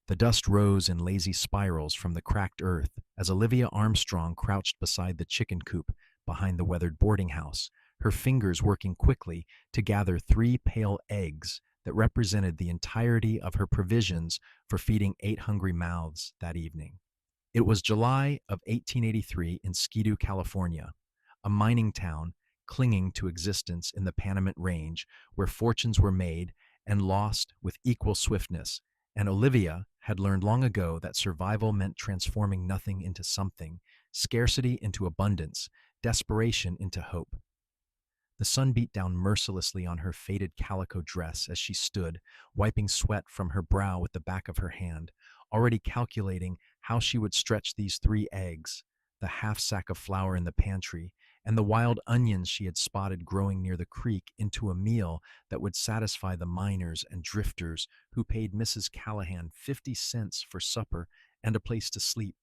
The dust rose in lazy spirals from the cracked earth as Olivia Armstrong crouched beside the chicken coop behind the weathered boarding house, her fingers working quickly to gather three pale eggs that represented the entirety of her provisions for feeding 8 hungry mouths that evening. It was July of 1883 in Skidoo, California, a mining town clinging to existence in the Panamint Range where fortunes were made and lost with equal swiftness, and Olivia had learned long ago that survival meant transforming nothing into something, scarcity into abundance, desperation into hope. The sun beat down mercilessly on her faded calico dress as she stood, wiping sweat from her brow with the back of her hand, already calculating how she would stretch these three eggs, the half sack of flour in the pantry, and the wild onions she had spotted growing near the creek into a meal that would satisfy the miners and drifters who paid Mrs. Callahan 50 cents for supper and a place to sleep.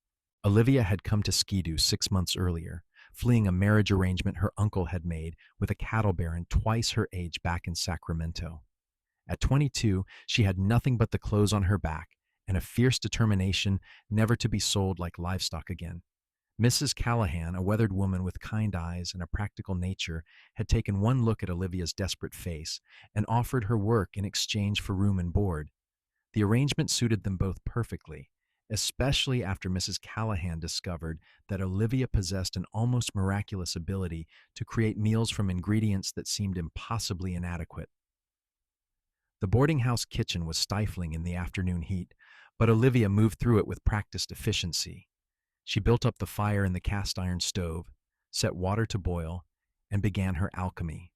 Olivia had come to Skidoo 6 months earlier, fleeing a marriage arrangement her uncle had made with a cattle baron twice her age back in Sacramento. At 22, she had nothing but the clothes on her back and a fierce determination never to be sold like livestock again. Mrs. Callahan, a weathered woman with kind eyes and a practical nature, had taken one look at Olivia's desperate face and offered her work in exchange for room and board. The arrangement suited them both perfectly, especially after Mrs. Callahan discovered that Olivia possessed an almost miraculous ability to create meals from ingredients that seemed impossibly inadequate. The boarding house kitchen was stifling in the afternoon heat, but Olivia moved through it with practiced efficiency. She built up the fire in the cast iron stove, set water to boil, and began her alchemy.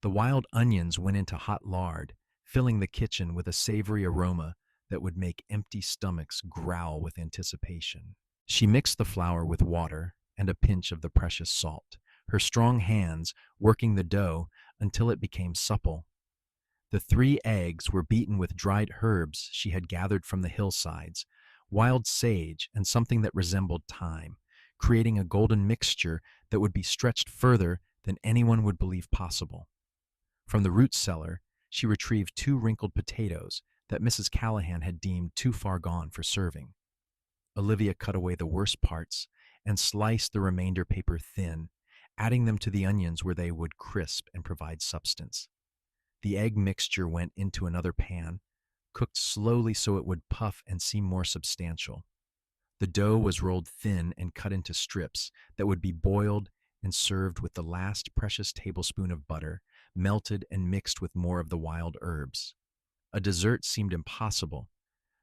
The wild onions went into hot lard, filling the kitchen with a savory aroma that would make empty stomachs growl with anticipation. She mixed the flour with water and a pinch of the precious salt, her strong hands working the dough until it became supple. The three eggs were beaten with dried herbs she had gathered from the hillsides, wild sage and something that resembled thyme, creating a golden mixture that would be stretched further than anyone would believe possible. From the root cellar, she retrieved 2 wrinkled potatoes that Mrs. Callahan had deemed too far gone for serving. Olivia cut away the worst parts and sliced the remainder paper thin, adding them to the onions where they would crisp and provide substance. The egg mixture went into another pan, cooked slowly so it would puff and seem more substantial. The dough was rolled thin and cut into strips that would be boiled and served with the last precious tablespoon of butter, melted and mixed with more of the wild herbs. A dessert seemed impossible,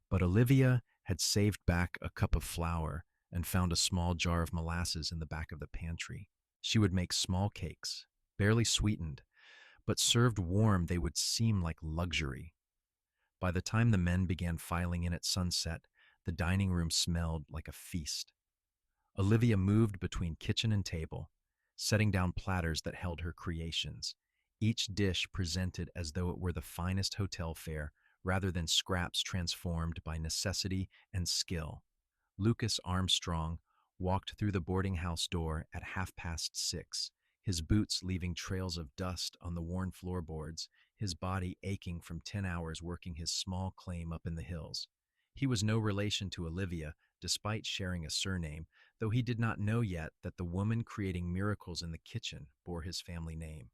but Olivia had saved back a cup of flour and found a small jar of molasses in the back of the pantry. She would make small cakes, barely sweetened, but served warm they would seem like luxury. By the time the men began filing in at sunset, the dining room smelled like a feast. Olivia moved between kitchen and table, setting down platters that held her creations, each dish presented as though it were the finest hotel fare rather than scraps transformed by necessity and skill. Lucas Armstrong walked through the boarding house door at 6:30, his boots leaving trails of dust on the worn floorboards, his body aching from 10 hours working his small claim up in the hills. He was no relation to Olivia, despite sharing a surname, though he did not know yet that the woman creating miracles in the kitchen bore his family name.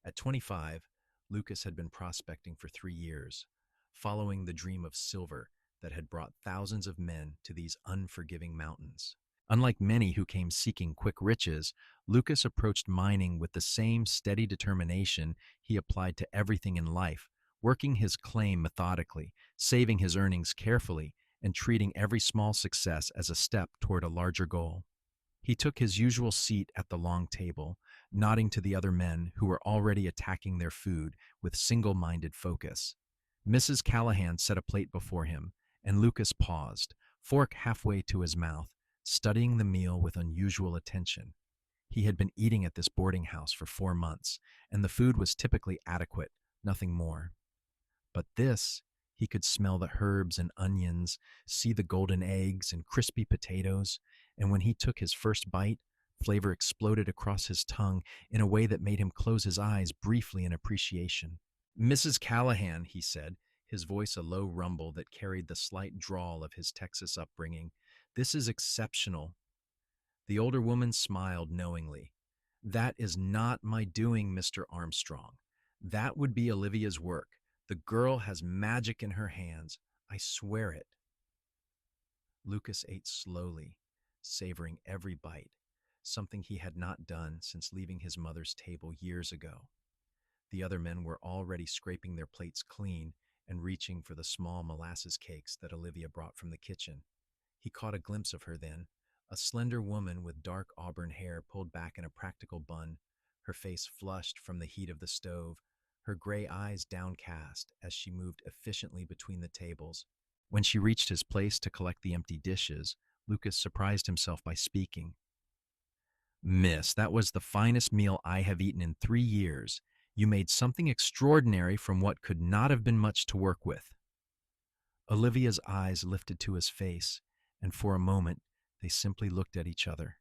At 25, Lucas had been prospecting for 3 years, following the dream of silver that had brought thousands of men to these unforgiving mountains. Unlike many who came seeking quick riches, Lucas approached mining with the same steady determination he applied to everything in life, working his claim methodically, saving his earnings carefully, and treating every small success as a step toward a larger goal. He took his usual seat at the long table, nodding to the other men who were already attacking their food with single-minded focus. Mrs. Callahan set a plate before him, and Lucas paused, fork halfway to his mouth, studying the meal with unusual attention. He had been eating at this boarding house for 4 months, and the food was typically adequate, nothing more. But this, he could smell the herbs and onions, see the golden eggs and crispy potatoes, and when he took his first bite, flavor exploded across his tongue in a way that made him close his eyes briefly in appreciation. "Mrs. Callahan," he said, his voice a low rumble that carried the slight drawl of his Texas upbringing. "This is exceptional." The older woman smiled knowingly. "That is not my doing, Mr. Armstrong. That would be Olivia's work. The girl has magic in her hands. I swear it." Lucas ate slowly, savoring every bite, something he had not done since leaving his mother's table years ago. The other men were already scraping their plates clean and reaching for the small molasses cakes that Olivia brought from the kitchen. He caught a glimpse of her then, a slender woman with dark auburn hair pulled back in a practical bun, her face flushed from the heat of the stove, her gray eyes downcast as she moved efficiently between the tables. When she reached his place to collect the empty dishes, Lucas surprised himself by speaking. "Miss, that was the finest meal I have eaten in 3 years. You made something extraordinary from what could not have been much to work with." Olivia's eyes lifted to his face, and for a moment they simply looked at each other.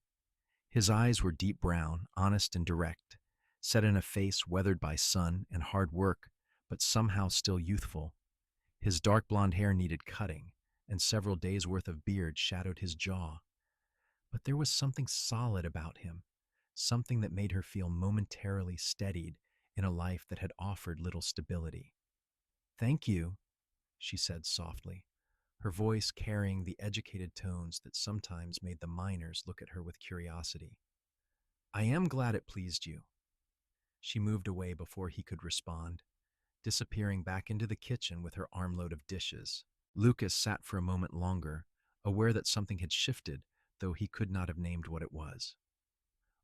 His eyes were deep brown, honest and direct, set in a face weathered by sun and hard work, but somehow still youthful. His dark blonde hair needed cutting, and several days' worth of beard shadowed his jaw. But there was something solid about him, something that made her feel momentarily steadied in a life that had offered little stability. "Thank you," she said softly, her voice carrying the educated tones that sometimes made the miners look at her with curiosity. "I am glad it pleased you." She moved away before he could respond, disappearing back into the kitchen with her armload of dishes. Lucas sat for a moment longer, aware that something had shifted, though he could not have named what it was.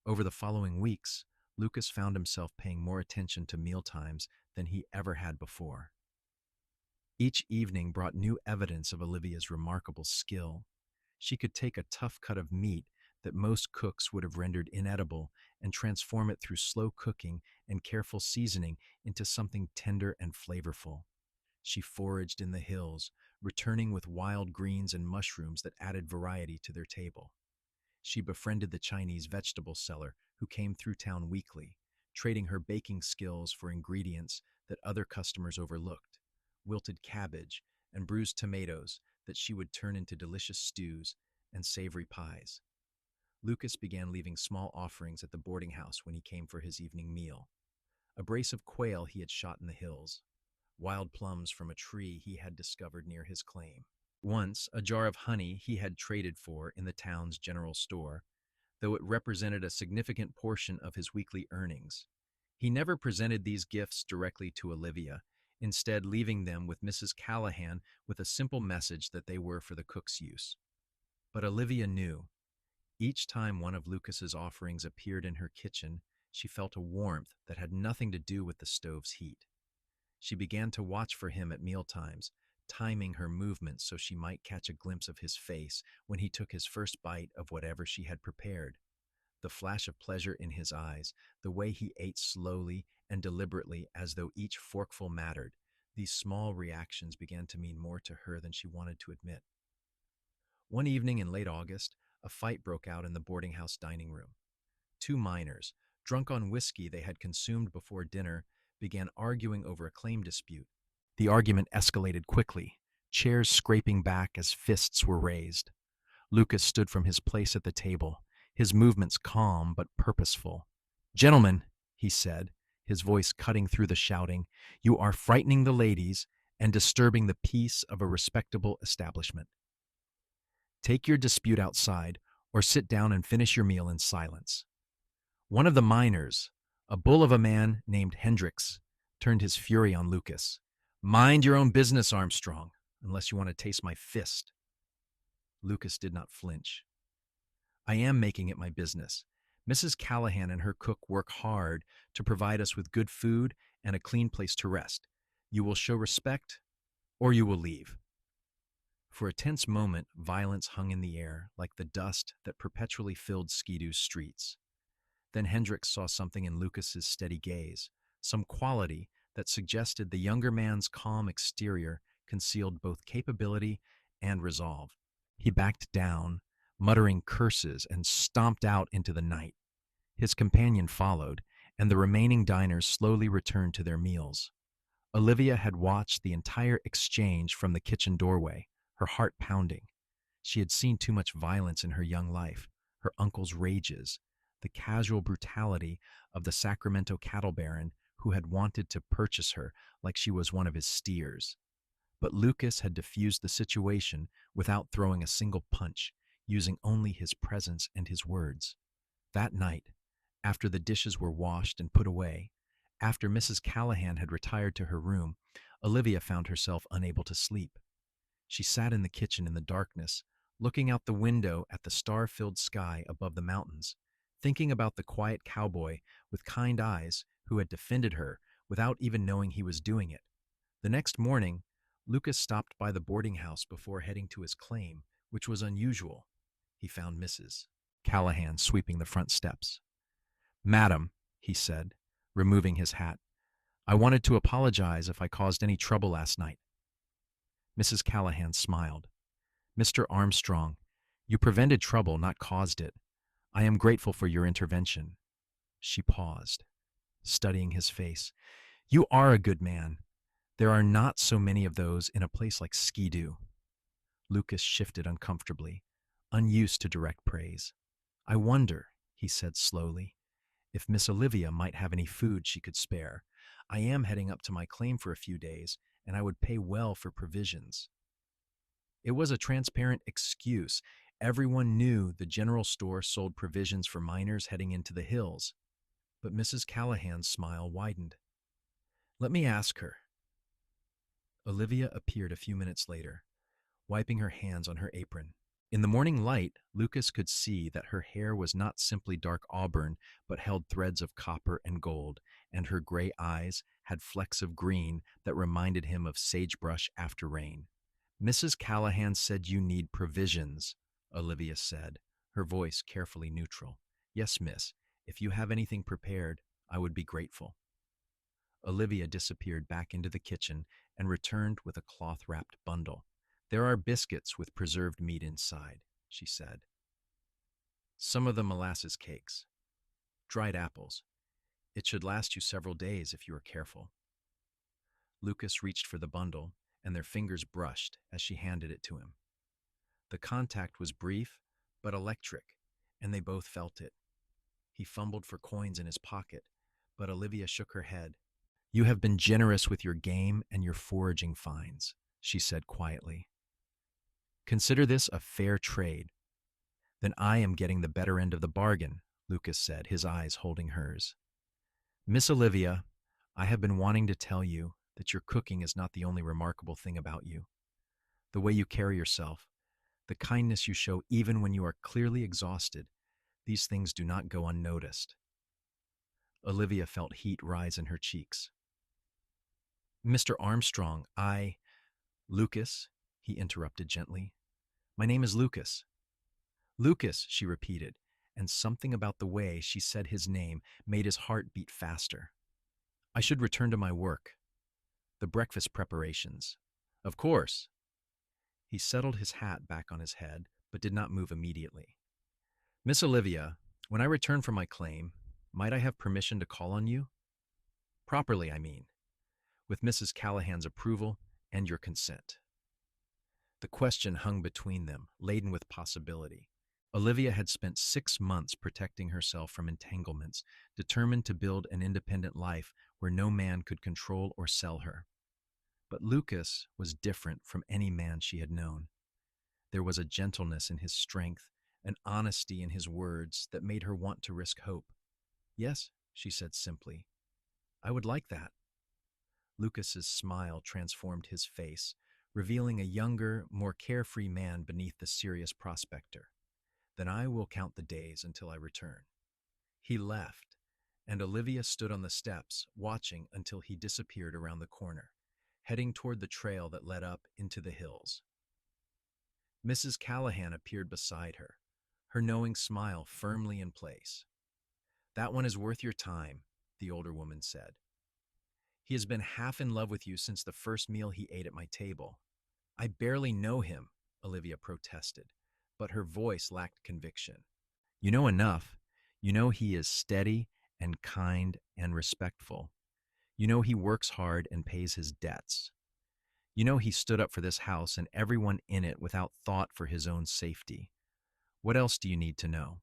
Over the following weeks, Lucas found himself paying more attention to mealtimes than he ever had before. Each evening brought new evidence of Olivia's remarkable skill. She could take a tough cut of meat that most cooks would have rendered inedible and transform it through slow cooking and careful seasoning into something tender and flavorful. She foraged in the hills, returning with wild greens and mushrooms that added variety to their table. She befriended the Chinese vegetable seller who came through town weekly, trading her baking skills for ingredients that other customers overlooked: wilted cabbage and bruised tomatoes that she would turn into delicious stews and savory pies. Lucas began leaving small offerings at the boarding house when he came for his evening meal: a brace of quail he had shot in the hills, wild plums from a tree he had discovered near his claim, once a jar of honey he had traded for in the town's general store, though it represented a significant portion of his weekly earnings. He never presented these gifts directly to Olivia, instead leaving them with Mrs. Callahan with a simple message that they were for the cook's use. But Olivia knew. Each time one of Lucas's offerings appeared in her kitchen, she felt a warmth that had nothing to do with the stove's heat. She began to watch for him at mealtimes, timing her movements so she might catch a glimpse of his face when he took his first bite of whatever she had prepared. The flash of pleasure in his eyes, the way he ate slowly and deliberately as though each forkful mattered, these small reactions began to mean more to her than she wanted to admit. One evening in late August, a fight broke out in the boarding house dining room. Two miners, drunk on whiskey they had consumed before dinner, began arguing over a claim dispute. The argument escalated quickly, chairs scraping back as fists were raised. Lucas stood from his place at the table, his movements calm but purposeful. "Gentlemen," he said, his voice cutting through the shouting, "you are frightening the ladies and disturbing the peace of a respectable establishment. Take your dispute outside or sit down and finish your meal in silence." One of the miners, a bull of a man named Hendricks, turned his fury on Lucas. "Mind your own business, Armstrong, unless you want to taste my fist." Lucas did not flinch. "I am making it my business. Mrs. Callahan and her cook work hard to provide us with good food and a clean place to rest. You will show respect, or you will leave." For a tense moment, violence hung in the air like the dust that perpetually filled Skidoo's streets. Then Hendricks saw something in Lucas's steady gaze, some quality that suggested the younger man's calm exterior concealed both capability and resolve. He backed down, muttering curses, and stomped out into the night. His companion followed, and the remaining diners slowly returned to their meals. Olivia had watched the entire exchange from the kitchen doorway, her heart pounding. She had seen too much violence in her young life, her uncle's rages, the casual brutality of the Sacramento cattle baron who had wanted to purchase her like she was one of his steers. But Lucas had diffused the situation without throwing a single punch, using only his presence and his words. That night, after the dishes were washed and put away, after Mrs. Callahan had retired to her room, Olivia found herself unable to sleep. She sat in the kitchen in the darkness, looking out the window at the star-filled sky above the mountains, thinking about the quiet cowboy with kind eyes who had defended her without even knowing he was doing it. The next morning, Lucas stopped by the boarding house before heading to his claim, which was unusual. He found Mrs. Callahan sweeping the front steps. "Madam," he said, removing his hat, "I wanted to apologize if I caused any trouble last night." Mrs. Callahan smiled. "Mr. Armstrong, you prevented trouble, not caused it. I am grateful for your intervention." She paused, studying his face. "You are a good man. There are not so many of those in a place like Skidoo." Lucas shifted uncomfortably, unused to direct praise. "I wonder," he said slowly, "if Miss Olivia might have any food she could spare. I am heading up to my claim for a few days, and I would pay well for provisions." It was a transparent excuse. Everyone knew the general store sold provisions for miners heading into the hills. But Mrs. Callahan's smile widened. "Let me ask her." Olivia appeared a few minutes later, wiping her hands on her apron. In the morning light, Lucas could see that her hair was not simply dark auburn, but held threads of copper and gold, and her gray eyes had flecks of green that reminded him of sagebrush after rain. "Mrs. Callahan said you need provisions," Olivia said, her voice carefully neutral. "Yes, miss. If you have anything prepared, I would be grateful." Olivia disappeared back into the kitchen and returned with a cloth-wrapped bundle. "There are biscuits with preserved meat inside," she said. "Some of the molasses cakes. Dried apples. It should last you several days if you are careful." Lucas reached for the bundle, and their fingers brushed as she handed it to him. The contact was brief, but electric, and they both felt it. He fumbled for coins in his pocket, but Olivia shook her head. "You have been generous with your game and your foraging finds," she said quietly. "Consider this a fair trade." "Then I am getting the better end of the bargain," Lucas said, his eyes holding hers. "Miss Olivia, I have been wanting to tell you that your cooking is not the only remarkable thing about you. The way you carry yourself, the kindness you show even when you are clearly exhausted, these things do not go unnoticed." Olivia felt heat rise in her cheeks. "Mr. Armstrong, Lucas," he interrupted gently. "My name is Lucas." "Lucas," she repeated, and something about the way she said his name made his heart beat faster. "I should return to my work. The breakfast preparations." "Of course." He settled his hat back on his head, but did not move immediately. "Miss Olivia, when I return from my claim, might I have permission to call on you? Properly, I mean, with Mrs. Callahan's approval and your consent." The question hung between them, laden with possibility. Olivia had spent 6 months protecting herself from entanglements, determined to build an independent life where no man could control or sell her. But Lucas was different from any man she had known. There was a gentleness in his strength, an honesty in his words that made her want to risk hope. "Yes," she said simply, "I would like that." Lucas's smile transformed his face, revealing a younger, more carefree man beneath the serious prospector. "Then I will count the days until I return." He left, and Olivia stood on the steps, watching until he disappeared around the corner, heading toward the trail that led up into the hills. Mrs. Callahan appeared beside her, her knowing smile firmly in place. "That one is worth your time," the older woman said. "He has been half in love with you since the first meal he ate at my table." "I barely know him," Olivia protested, but her voice lacked conviction. "You know enough. You know he is steady and kind and respectful. You know he works hard and pays his debts. You know he stood up for this house and everyone in it without thought for his own safety. What else do you need to know?"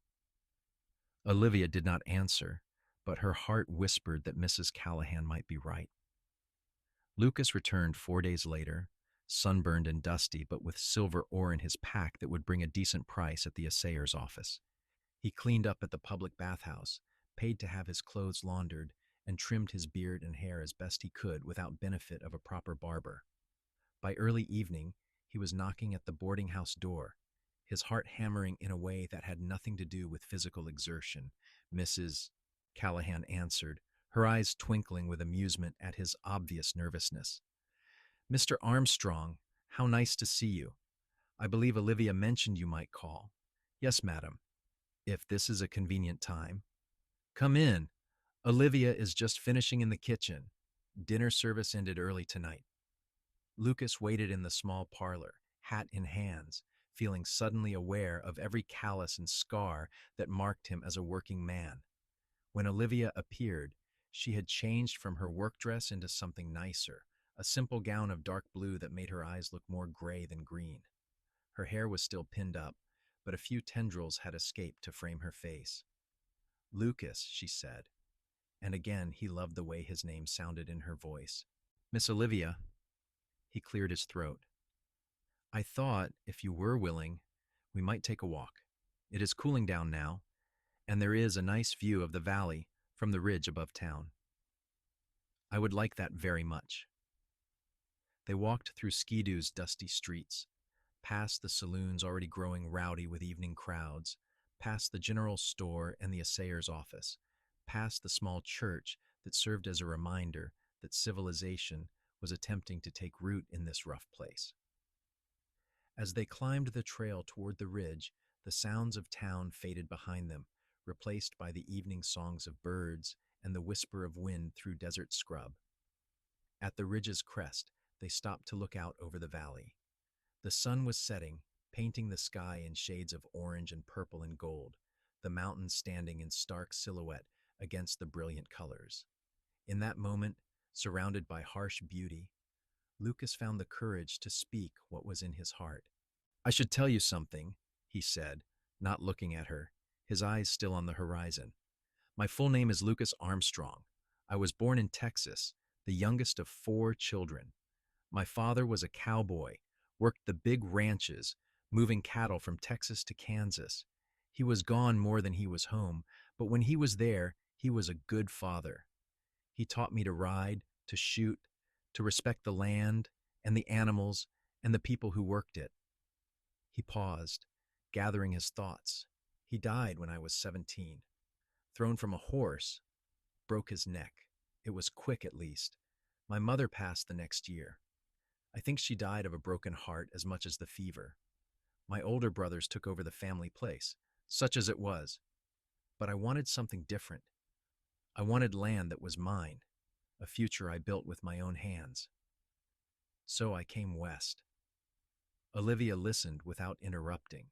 Olivia did not answer, but her heart whispered that Mrs. Callahan might be right. Lucas returned 4 days later, sunburned and dusty, but with silver ore in his pack that would bring a decent price at the assayer's office. He cleaned up at the public bathhouse, paid to have his clothes laundered, and trimmed his beard and hair as best he could without benefit of a proper barber. By early evening, he was knocking at the boarding house door, his heart hammering in a way that had nothing to do with physical exertion. "Mrs. Callahan answered, her eyes twinkling with amusement at his obvious nervousness. "Mr. Armstrong, how nice to see you. I believe Olivia mentioned you might call." "Yes, madam, if this is a convenient time." "Come in. Olivia is just finishing in the kitchen. Dinner service ended early tonight." Lucas waited in the small parlor, hat in hands, feeling suddenly aware of every callus and scar that marked him as a working man. When Olivia appeared, she had changed from her work dress into something nicer, a simple gown of dark blue that made her eyes look more gray than green. Her hair was still pinned up, but a few tendrils had escaped to frame her face. "Lucas," she said, and again he loved the way his name sounded in her voice. "Miss Olivia." He cleared his throat. "I thought, if you were willing, we might take a walk. It is cooling down now, and there is a nice view of the valley from the ridge above town." "I would like that very much." They walked through Skidoo's dusty streets, past the saloons already growing rowdy with evening crowds, past the general store and the assayer's office, past the small church that served as a reminder that civilization was attempting to take root in this rough place. As they climbed the trail toward the ridge, the sounds of town faded behind them, replaced by the evening songs of birds and the whisper of wind through desert scrub. At the ridge's crest, they stopped to look out over the valley. The sun was setting, painting the sky in shades of orange and purple and gold, the mountains standing in stark silhouette against the brilliant colors. In that moment, surrounded by harsh beauty, Lucas found the courage to speak what was in his heart. "I should tell you something," he said, not looking at her, his eyes still on the horizon. "My full name is Lucas Armstrong. I was born in Texas, the youngest of 4 children. My father was a cowboy, worked the big ranches, moving cattle from Texas to Kansas. He was gone more than he was home, but when he was there, he was a good father. He taught me to ride, to shoot, to respect the land and the animals and the people who worked it." He paused, gathering his thoughts. "He died when I was 17. Thrown from a horse, broke his neck. It was quick, at least. My mother passed the next year. I think she died of a broken heart as much as the fever. My older brothers took over the family place, such as it was. But I wanted something different. I wanted land that was mine, a future I built with my own hands. So I came west." Olivia listened without interrupting,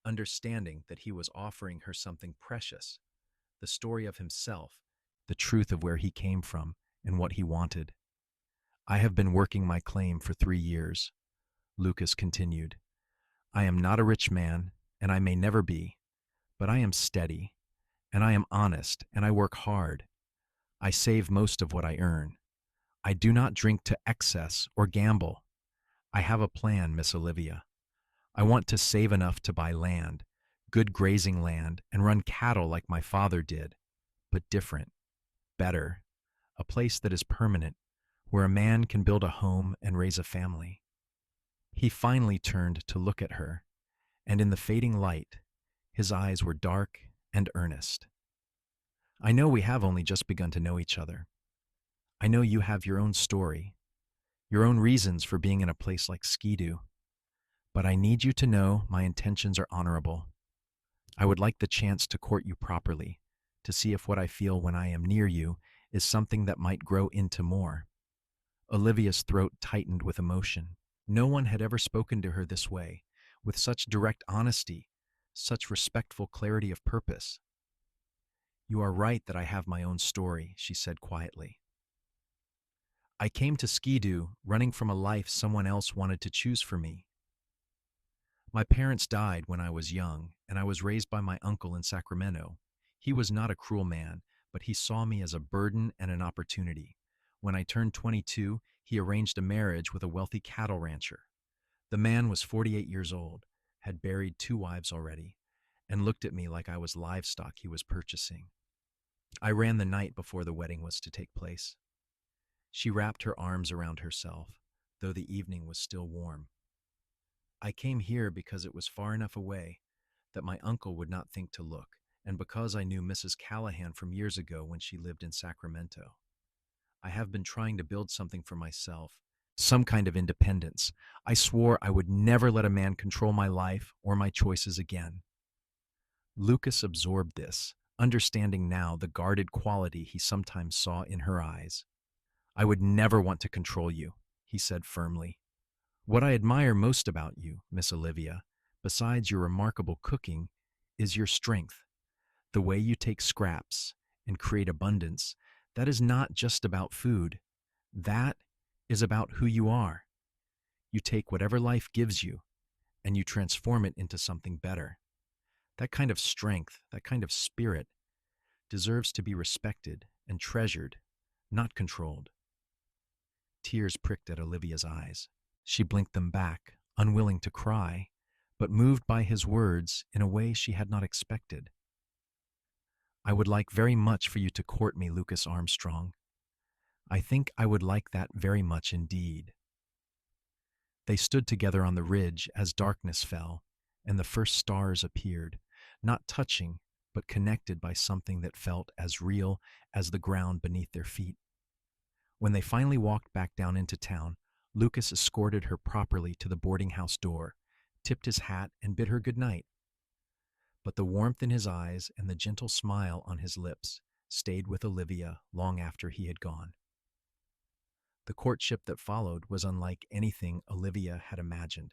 understanding that he was offering her something precious, the story of himself, the truth of where he came from and what he wanted. "I have been working my claim for 3 years," Lucas continued. "I am not a rich man, and I may never be, but I am steady, and I am honest, and I work hard. I save most of what I earn. I do not drink to excess or gamble. I have a plan, Miss Olivia. I want to save enough to buy land, good grazing land, and run cattle like my father did, but different, better, a place that is permanent, where a man can build a home and raise a family." He finally turned to look at her, and in the fading light, his eyes were dark and earnest. "I know we have only just begun to know each other. I know you have your own story, your own reasons for being in a place like Skidoo. But I need you to know my intentions are honorable. I would like the chance to court you properly, to see if what I feel when I am near you is something that might grow into more." Olivia's throat tightened with emotion. No one had ever spoken to her this way, with such direct honesty, such respectful clarity of purpose. "You are right that I have my own story," she said quietly. I came to Ski-Doo running from a life someone else wanted to choose for me. My parents died when I was young, and I was raised by my uncle in Sacramento. He was not a cruel man, but he saw me as a burden and an opportunity. When I turned 22, he arranged a marriage with a wealthy cattle rancher. The man was 48 years old, had buried 2 wives already, and looked at me like I was livestock he was purchasing. I ran the night before the wedding was to take place. She wrapped her arms around herself, though the evening was still warm. I came here because it was far enough away that my uncle would not think to look, and because I knew Mrs. Callahan from years ago when she lived in Sacramento. I have been trying to build something for myself, some kind of independence. I swore I would never let a man control my life or my choices again. Lucas absorbed this, understanding now the guarded quality he sometimes saw in her eyes. I would never want to control you, he said firmly. What I admire most about you, Miss Olivia, besides your remarkable cooking, is your strength. The way you take scraps and create abundance, that is not just about food. That is about who you are. You take whatever life gives you and you transform it into something better. That kind of strength, that kind of spirit, deserves to be respected and treasured, not controlled. Tears pricked at Olivia's eyes. She blinked them back, unwilling to cry, but moved by his words in a way she had not expected. I would like very much for you to court me, Lucas Armstrong. I think I would like that very much indeed. They stood together on the ridge as darkness fell, and the first stars appeared, not touching, but connected by something that felt as real as the ground beneath their feet. When they finally walked back down into town, Lucas escorted her properly to the boarding house door, tipped his hat, and bid her good night. But the warmth in his eyes and the gentle smile on his lips stayed with Olivia long after he had gone. The courtship that followed was unlike anything Olivia had imagined.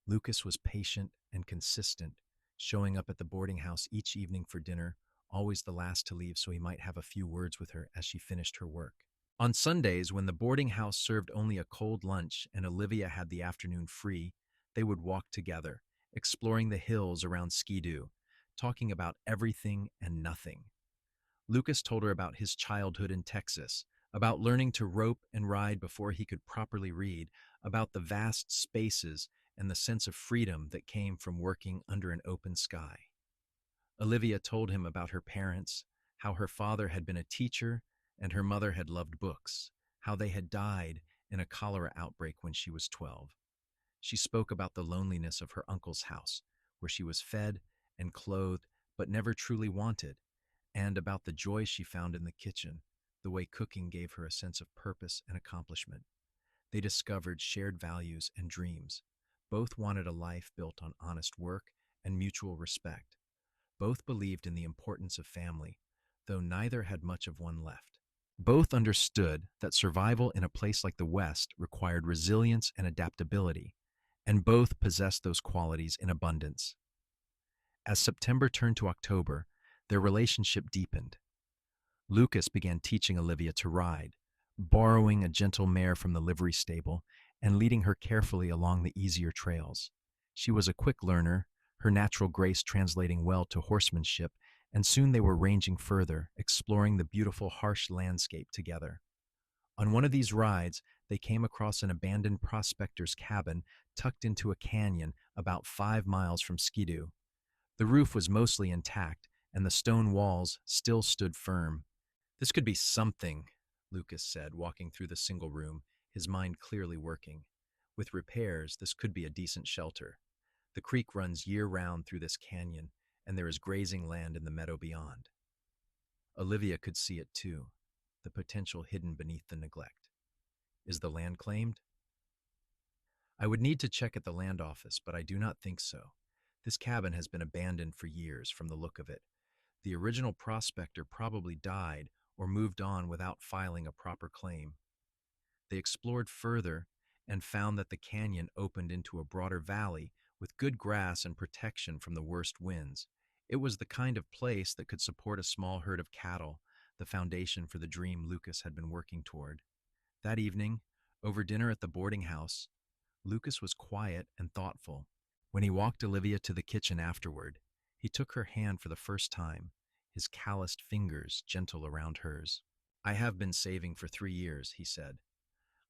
Lucas was patient and consistent, showing up at the boarding house each evening for dinner, always the last to leave so he might have a few words with her as she finished her work. On Sundays, when the boarding house served only a cold lunch and Olivia had the afternoon free, they would walk together, exploring the hills around Ski-Doo, talking about everything and nothing. Lucas told her about his childhood in Texas, about learning to rope and ride before he could properly read, about the vast spaces and the sense of freedom that came from working under an open sky. Olivia told him about her parents, how her father had been a teacher and her mother had loved books, how they had died in a cholera outbreak when she was 12. She spoke about the loneliness of her uncle's house, where she was fed and clothed but never truly wanted, and about the joy she found in the kitchen, the way cooking gave her a sense of purpose and accomplishment. They discovered shared values and dreams. Both wanted a life built on honest work and mutual respect. Both believed in the importance of family, though neither had much of one left. Both understood that survival in a place like the West required resilience and adaptability, and both possessed those qualities in abundance. As September turned to October, their relationship deepened. Lucas began teaching Olivia to ride, borrowing a gentle mare from the livery stable and leading her carefully along the easier trails. She was a quick learner, her natural grace translating well to horsemanship, and soon they were ranging further, exploring the beautiful, harsh landscape together. On one of these rides, they came across an abandoned prospector's cabin tucked into a canyon about 5 miles from Ski-Doo. The roof was mostly intact, and the stone walls still stood firm. This could be something, Lucas said, walking through the single room, his mind clearly working. With repairs, this could be a decent shelter. The creek runs year-round through this canyon, and there is grazing land in the meadow beyond. Olivia could see it too, the potential hidden beneath the neglect. Is the land claimed? I would need to check at the land office, but I do not think so. This cabin has been abandoned for years from the look of it. The original prospector probably died or moved on without filing a proper claim. They explored further and found that the canyon opened into a broader valley with good grass and protection from the worst winds. It was the kind of place that could support a small herd of cattle, the foundation for the dream Lucas had been working toward. That evening, over dinner at the boarding house, Lucas was quiet and thoughtful. When he walked Olivia to the kitchen afterward, he took her hand for the first time, his calloused fingers gentle around hers. "I have been saving for 3 years," he said.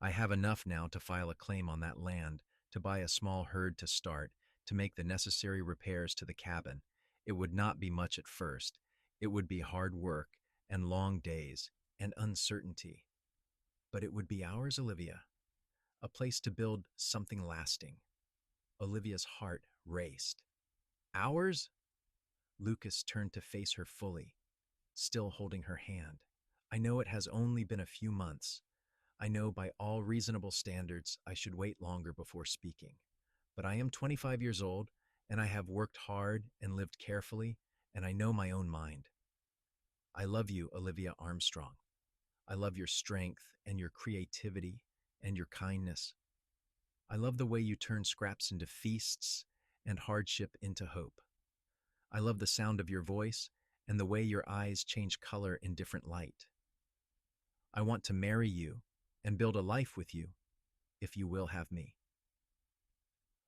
"I have enough now to file a claim on that land, to buy a small herd to start, to make the necessary repairs to the cabin. It would not be much at first. It would be hard work and long days and uncertainty. But it would be ours, Olivia, a place to build something lasting." Olivia's heart raced. "Ours?" Lucas turned to face her fully, still holding her hand. "I know it has only been a few months. I know by all reasonable standards I should wait longer before speaking. But I am 25 years old, and I have worked hard and lived carefully, and I know my own mind. I love you, Olivia Armstrong. I love your strength and your creativity and your kindness. I love the way you turn scraps into feasts and hardship into hope. I love the sound of your voice and the way your eyes change color in different light. I want to marry you and build a life with you, if you will have me."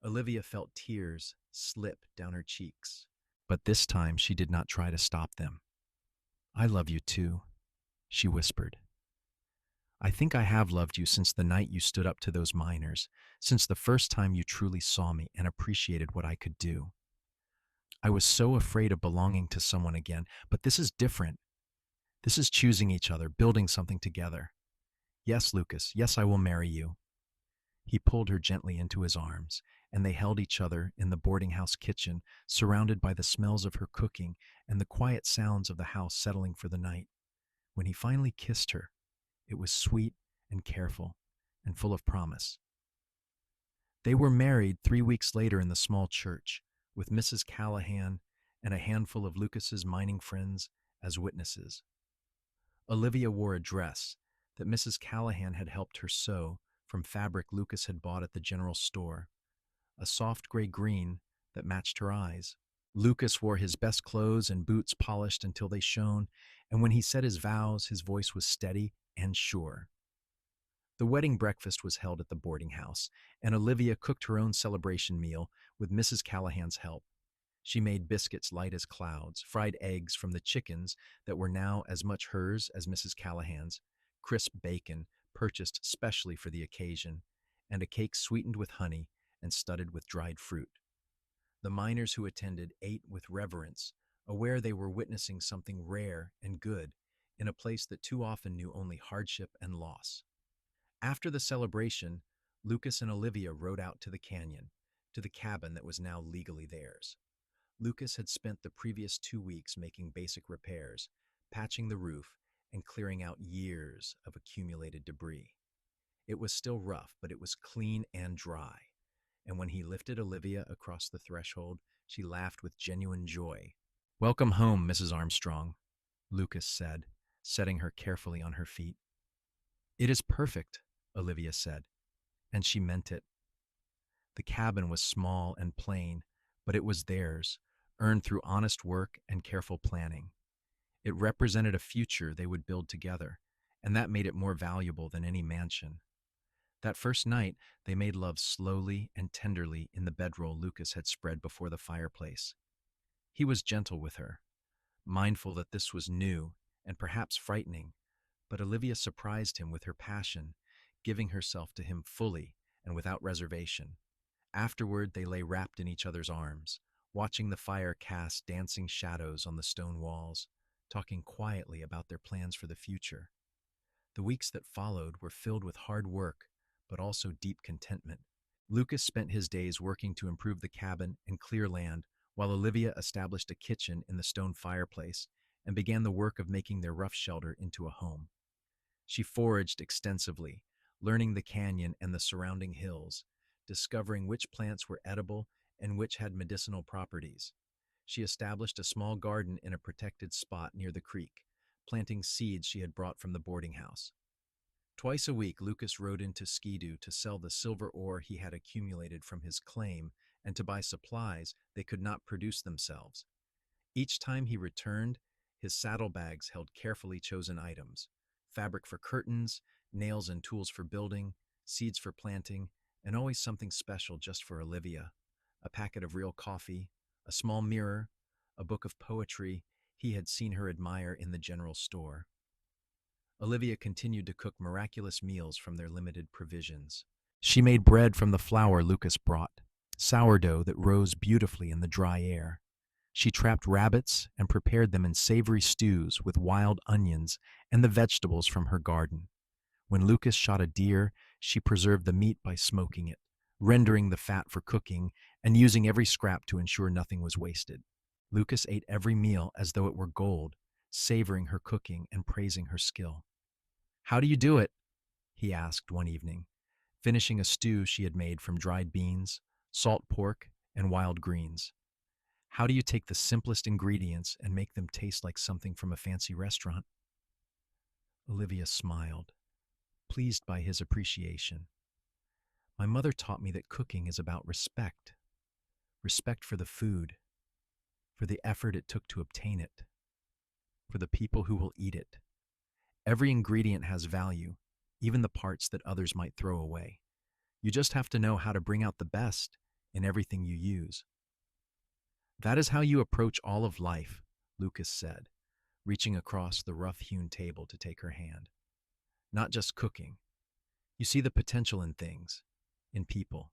Olivia felt tears slip down her cheeks, but this time she did not try to stop them. "I love you too," she whispered. "I think I have loved you since the night you stood up to those miners, since the first time you truly saw me and appreciated what I could do. I was so afraid of belonging to someone again, but this is different. This is choosing each other, building something together. Yes, Lucas, yes, I will marry you." He pulled her gently into his arms, and they held each other in the boarding house kitchen, surrounded by the smells of her cooking and the quiet sounds of the house settling for the night. When he finally kissed her, it was sweet and careful and full of promise. They were married 3 weeks later in the small church, with Mrs. Callahan and a handful of Lucas's mining friends as witnesses. Olivia wore a dress that Mrs. Callahan had helped her sew from fabric Lucas had bought at the general store, a soft gray green that matched her eyes. Lucas wore his best clothes and boots polished until they shone, and when he said his vows, his voice was steady and sure. The wedding breakfast was held at the boarding house, and Olivia cooked her own celebration meal with Mrs. Callahan's help. She made biscuits light as clouds, fried eggs from the chickens that were now as much hers as Mrs. Callahan's, crisp bacon purchased specially for the occasion, and a cake sweetened with honey and studded with dried fruit. The miners who attended ate with reverence, aware they were witnessing something rare and good in a place that too often knew only hardship and loss. After the celebration, Lucas and Olivia rode out to the canyon, to the cabin that was now legally theirs. Lucas had spent the previous 2 weeks making basic repairs, patching the roof, and clearing out years of accumulated debris. It was still rough, but it was clean and dry, and when he lifted Olivia across the threshold, she laughed with genuine joy. "Welcome home, Mrs. Armstrong," Lucas said, setting her carefully on her feet. "It is perfect," Olivia said, and she meant it. The cabin was small and plain, but it was theirs, earned through honest work and careful planning. It represented a future they would build together, and that made it more valuable than any mansion. That first night, they made love slowly and tenderly in the bedroll Lucas had spread before the fireplace. He was gentle with her, mindful that this was new and perhaps frightening, but Olivia surprised him with her passion, giving herself to him fully and without reservation. Afterward, they lay wrapped in each other's arms, watching the fire cast dancing shadows on the stone walls, talking quietly about their plans for the future. The weeks that followed were filled with hard work, but also deep contentment. Lucas spent his days working to improve the cabin and clear land, while Olivia established a kitchen in the stone fireplace and began the work of making their rough shelter into a home. She foraged extensively, learning the canyon and the surrounding hills, discovering which plants were edible and which had medicinal properties. She established a small garden in a protected spot near the creek, planting seeds she had brought from the boarding house. Twice a week, Lucas rode into Skidoo to sell the silver ore he had accumulated from his claim and to buy supplies they could not produce themselves. Each time he returned, his saddlebags held carefully chosen items: fabric for curtains, nails and tools for building, seeds for planting, and always something special just for Olivia. A packet of real coffee, a small mirror, a book of poetry he had seen her admire in the general store. Olivia continued to cook miraculous meals from their limited provisions. She made bread from the flour Lucas brought, sourdough that rose beautifully in the dry air. She trapped rabbits and prepared them in savory stews with wild onions and the vegetables from her garden. When Lucas shot a deer, she preserved the meat by smoking it, rendering the fat for cooking, and using every scrap to ensure nothing was wasted. Lucas ate every meal as though it were gold, savoring her cooking and praising her skill. "How do you do it?" he asked one evening, finishing a stew she had made from dried beans, salt pork, and wild greens. "How do you take the simplest ingredients and make them taste like something from a fancy restaurant?" Olivia smiled, pleased by his appreciation. "My mother taught me that cooking is about respect. Respect for the food, for the effort it took to obtain it, for the people who will eat it. Every ingredient has value, even the parts that others might throw away. You just have to know how to bring out the best in everything you use." "That is how you approach all of life," Lucas said, reaching across the rough-hewn table to take her hand. "Not just cooking. You see the potential in things, in people.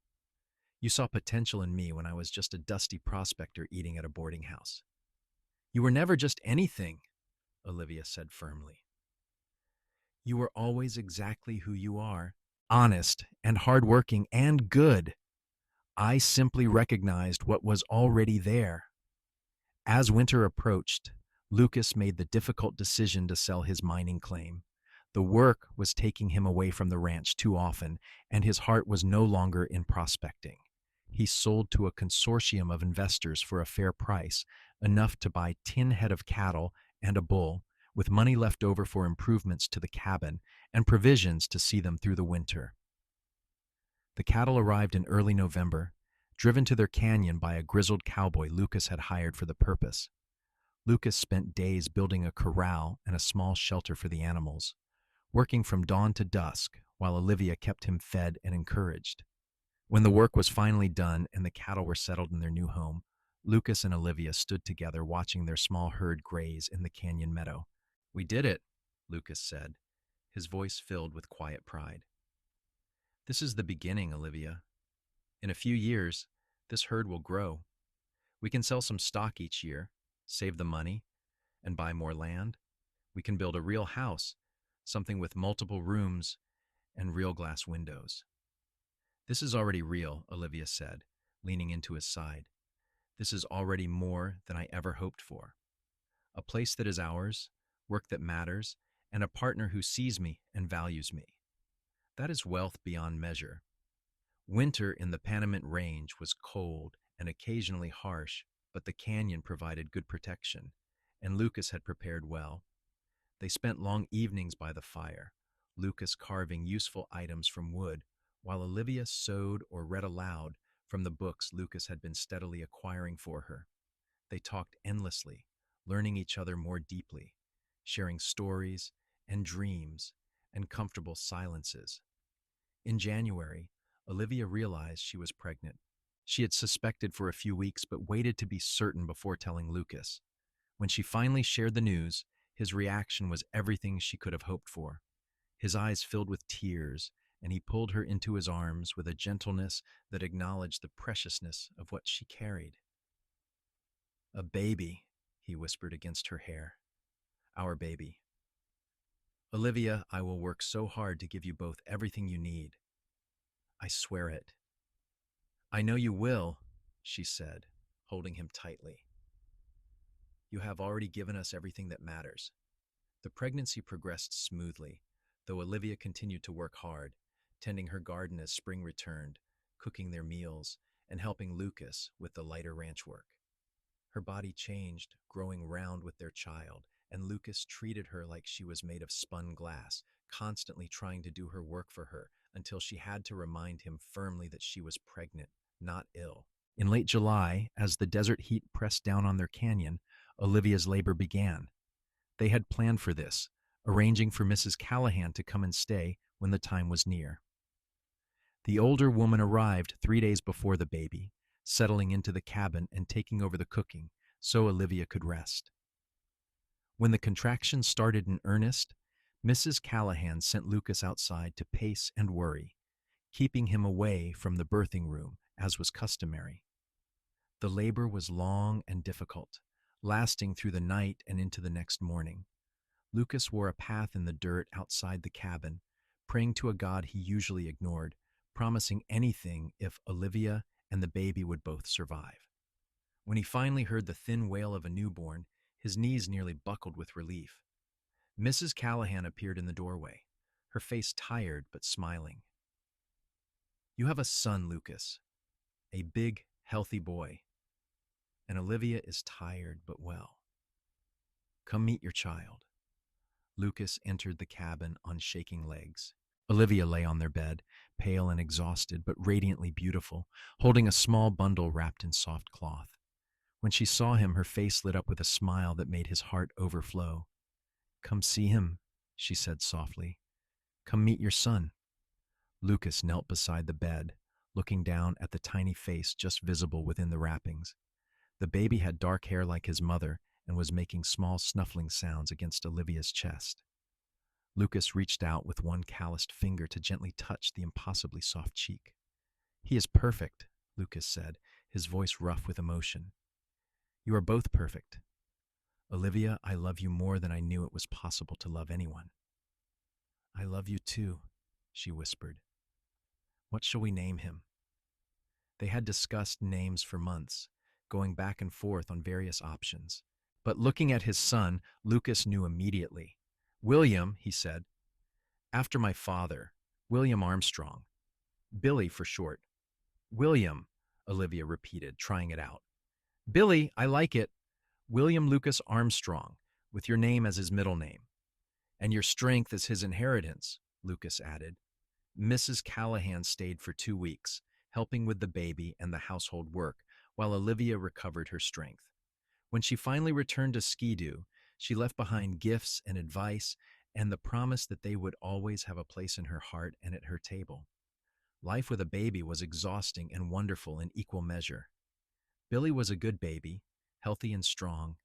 You saw potential in me when I was just a dusty prospector eating at a boarding house." "You were never just anything," Olivia said firmly. "You were always exactly who you are, honest and hardworking and good. I simply recognized what was already there." As winter approached, Lucas made the difficult decision to sell his mining claim. The work was taking him away from the ranch too often, and his heart was no longer in prospecting. He sold to a consortium of investors for a fair price, enough to buy 10 head of cattle and a bull, with money left over for improvements to the cabin and provisions to see them through the winter. The cattle arrived in early November, driven to their canyon by a grizzled cowboy Lucas had hired for the purpose. Lucas spent days building a corral and a small shelter for the animals, working from dawn to dusk while Olivia kept him fed and encouraged. When the work was finally done and the cattle were settled in their new home, Lucas and Olivia stood together watching their small herd graze in the canyon meadow. "We did it," Lucas said, his voice filled with quiet pride. "This is the beginning, Olivia. In a few years, this herd will grow. We can sell some stock each year, save the money, and buy more land. We can build a real house, something with multiple rooms and real glass windows." "This is already real," Olivia said, leaning into his side. "This is already more than I ever hoped for. A place that is ours, work that matters, and a partner who sees me and values me. That is wealth beyond measure." Winter in the Panamint Range was cold and occasionally harsh, but the canyon provided good protection, and Lucas had prepared well. They spent long evenings by the fire, Lucas carving useful items from wood, while Olivia sewed or read aloud from the books Lucas had been steadily acquiring for her. They talked endlessly, learning each other more deeply, sharing stories and dreams and comfortable silences. In January, Olivia realized she was pregnant. She had suspected for a few weeks but waited to be certain before telling Lucas. When she finally shared the news, his reaction was everything she could have hoped for. His eyes filled with tears, and he pulled her into his arms with a gentleness that acknowledged the preciousness of what she carried. "A baby," he whispered against her hair. "Our baby. Olivia, I will work so hard to give you both everything you need. I swear it." "I know you will," she said, holding him tightly. "You have already given us everything that matters." The pregnancy progressed smoothly, though Olivia continued to work hard, tending her garden as spring returned, cooking their meals, and helping Lucas with the lighter ranch work. Her body changed, growing round with their child, and Lucas treated her like she was made of spun glass, constantly trying to do her work for her until she had to remind him firmly that she was pregnant, not ill. In late July, as the desert heat pressed down on their canyon, Olivia's labor began. They had planned for this, arranging for Mrs. Callahan to come and stay when the time was near. The older woman arrived 3 days before the baby, settling into the cabin and taking over the cooking so Olivia could rest. When the contractions started in earnest, Mrs. Callahan sent Lucas outside to pace and worry, keeping him away from the birthing room, as was customary. The labor was long and difficult, lasting through the night and into the next morning. Lucas wore a path in the dirt outside the cabin, praying to a God he usually ignored, promising anything if Olivia and the baby would both survive. When he finally heard the thin wail of a newborn, his knees nearly buckled with relief. Mrs. Callahan appeared in the doorway, her face tired but smiling. "You have a son, Lucas, a big, healthy boy, and Olivia is tired but well. Come meet your child." Lucas entered the cabin on shaking legs. Olivia lay on their bed, pale and exhausted, but radiantly beautiful, holding a small bundle wrapped in soft cloth. When she saw him, her face lit up with a smile that made his heart overflow. "Come see him," she said softly. "Come meet your son." Lucas knelt beside the bed, looking down at the tiny face just visible within the wrappings. The baby had dark hair like his mother and was making small snuffling sounds against Olivia's chest. Lucas reached out with one calloused finger to gently touch the impossibly soft cheek. "He is perfect," Lucas said, his voice rough with emotion. "You are both perfect. Olivia, I love you more than I knew it was possible to love anyone." "I love you too," she whispered. "What shall we name him?" They had discussed names for months, going back and forth on various options. But looking at his son, Lucas knew immediately. "William," he said, "after my father, William Armstrong. Billy for short." "William," Olivia repeated, trying it out. "Billy, I like it. William Lucas Armstrong, with your name as his middle name. And your strength is his inheritance," Lucas added. Mrs. Callahan stayed for 2 weeks, helping with the baby and the household work, while Olivia recovered her strength. When she finally returned to Ski-Doo, she left behind gifts and advice and the promise that they would always have a place in her heart and at her table. Life with a baby was exhausting and wonderful in equal measure. Billy was a good baby, healthy and strong,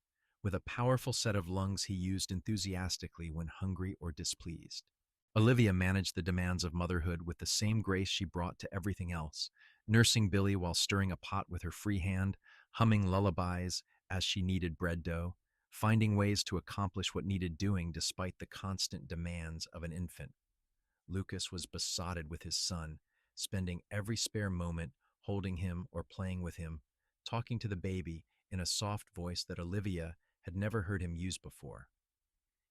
with a powerful set of lungs he used enthusiastically when hungry or displeased. Olivia managed the demands of motherhood with the same grace she brought to everything else, nursing Billy while stirring a pot with her free hand, humming lullabies as she kneaded bread dough, finding ways to accomplish what needed doing despite the constant demands of an infant. Lucas was besotted with his son, spending every spare moment holding him or playing with him, talking to the baby in a soft voice that Olivia had never heard him use before.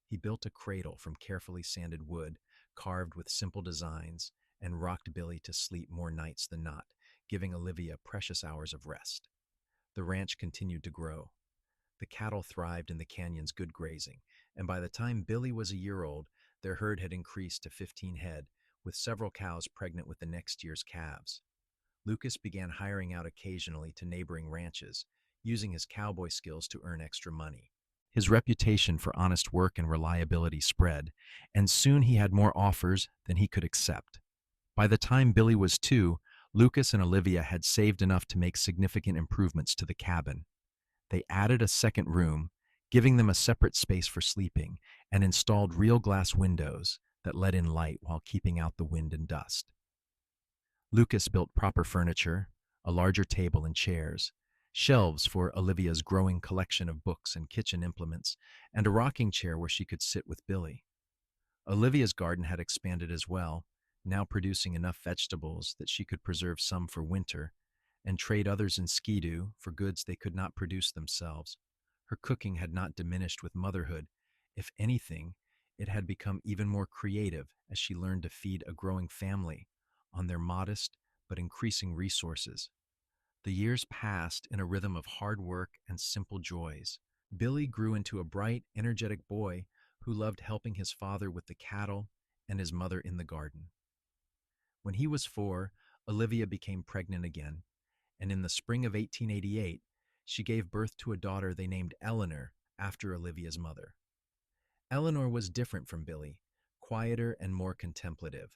He built a cradle from carefully sanded wood, carved with simple designs, and rocked Billy to sleep more nights than not, giving Olivia precious hours of rest. The ranch continued to grow. The cattle thrived in the canyon's good grazing, and by the time Billy was a year old, their herd had increased to 15 head, with several cows pregnant with the next year's calves. Lucas began hiring out occasionally to neighboring ranches, using his cowboy skills to earn extra money. His reputation for honest work and reliability spread, and soon he had more offers than he could accept. By the time Billy was 2, Lucas and Olivia had saved enough to make significant improvements to the cabin. They added a second room, giving them a separate space for sleeping, and installed real glass windows that let in light while keeping out the wind and dust. Lucas built proper furniture, a larger table and chairs, shelves for Olivia's growing collection of books and kitchen implements, and a rocking chair where she could sit with Billy. Olivia's garden had expanded as well, now producing enough vegetables that she could preserve some for winter and trade others in Ski-Doo for goods they could not produce themselves. Her cooking had not diminished with motherhood. If anything, it had become even more creative as she learned to feed a growing family on their modest but increasing resources. The years passed in a rhythm of hard work and simple joys. Billy grew into a bright, energetic boy who loved helping his father with the cattle and his mother in the garden. When he was 4, Olivia became pregnant again, and in the spring of 1888, she gave birth to a daughter they named Eleanor after Olivia's mother. Eleanor was different from Billy, quieter and more contemplative,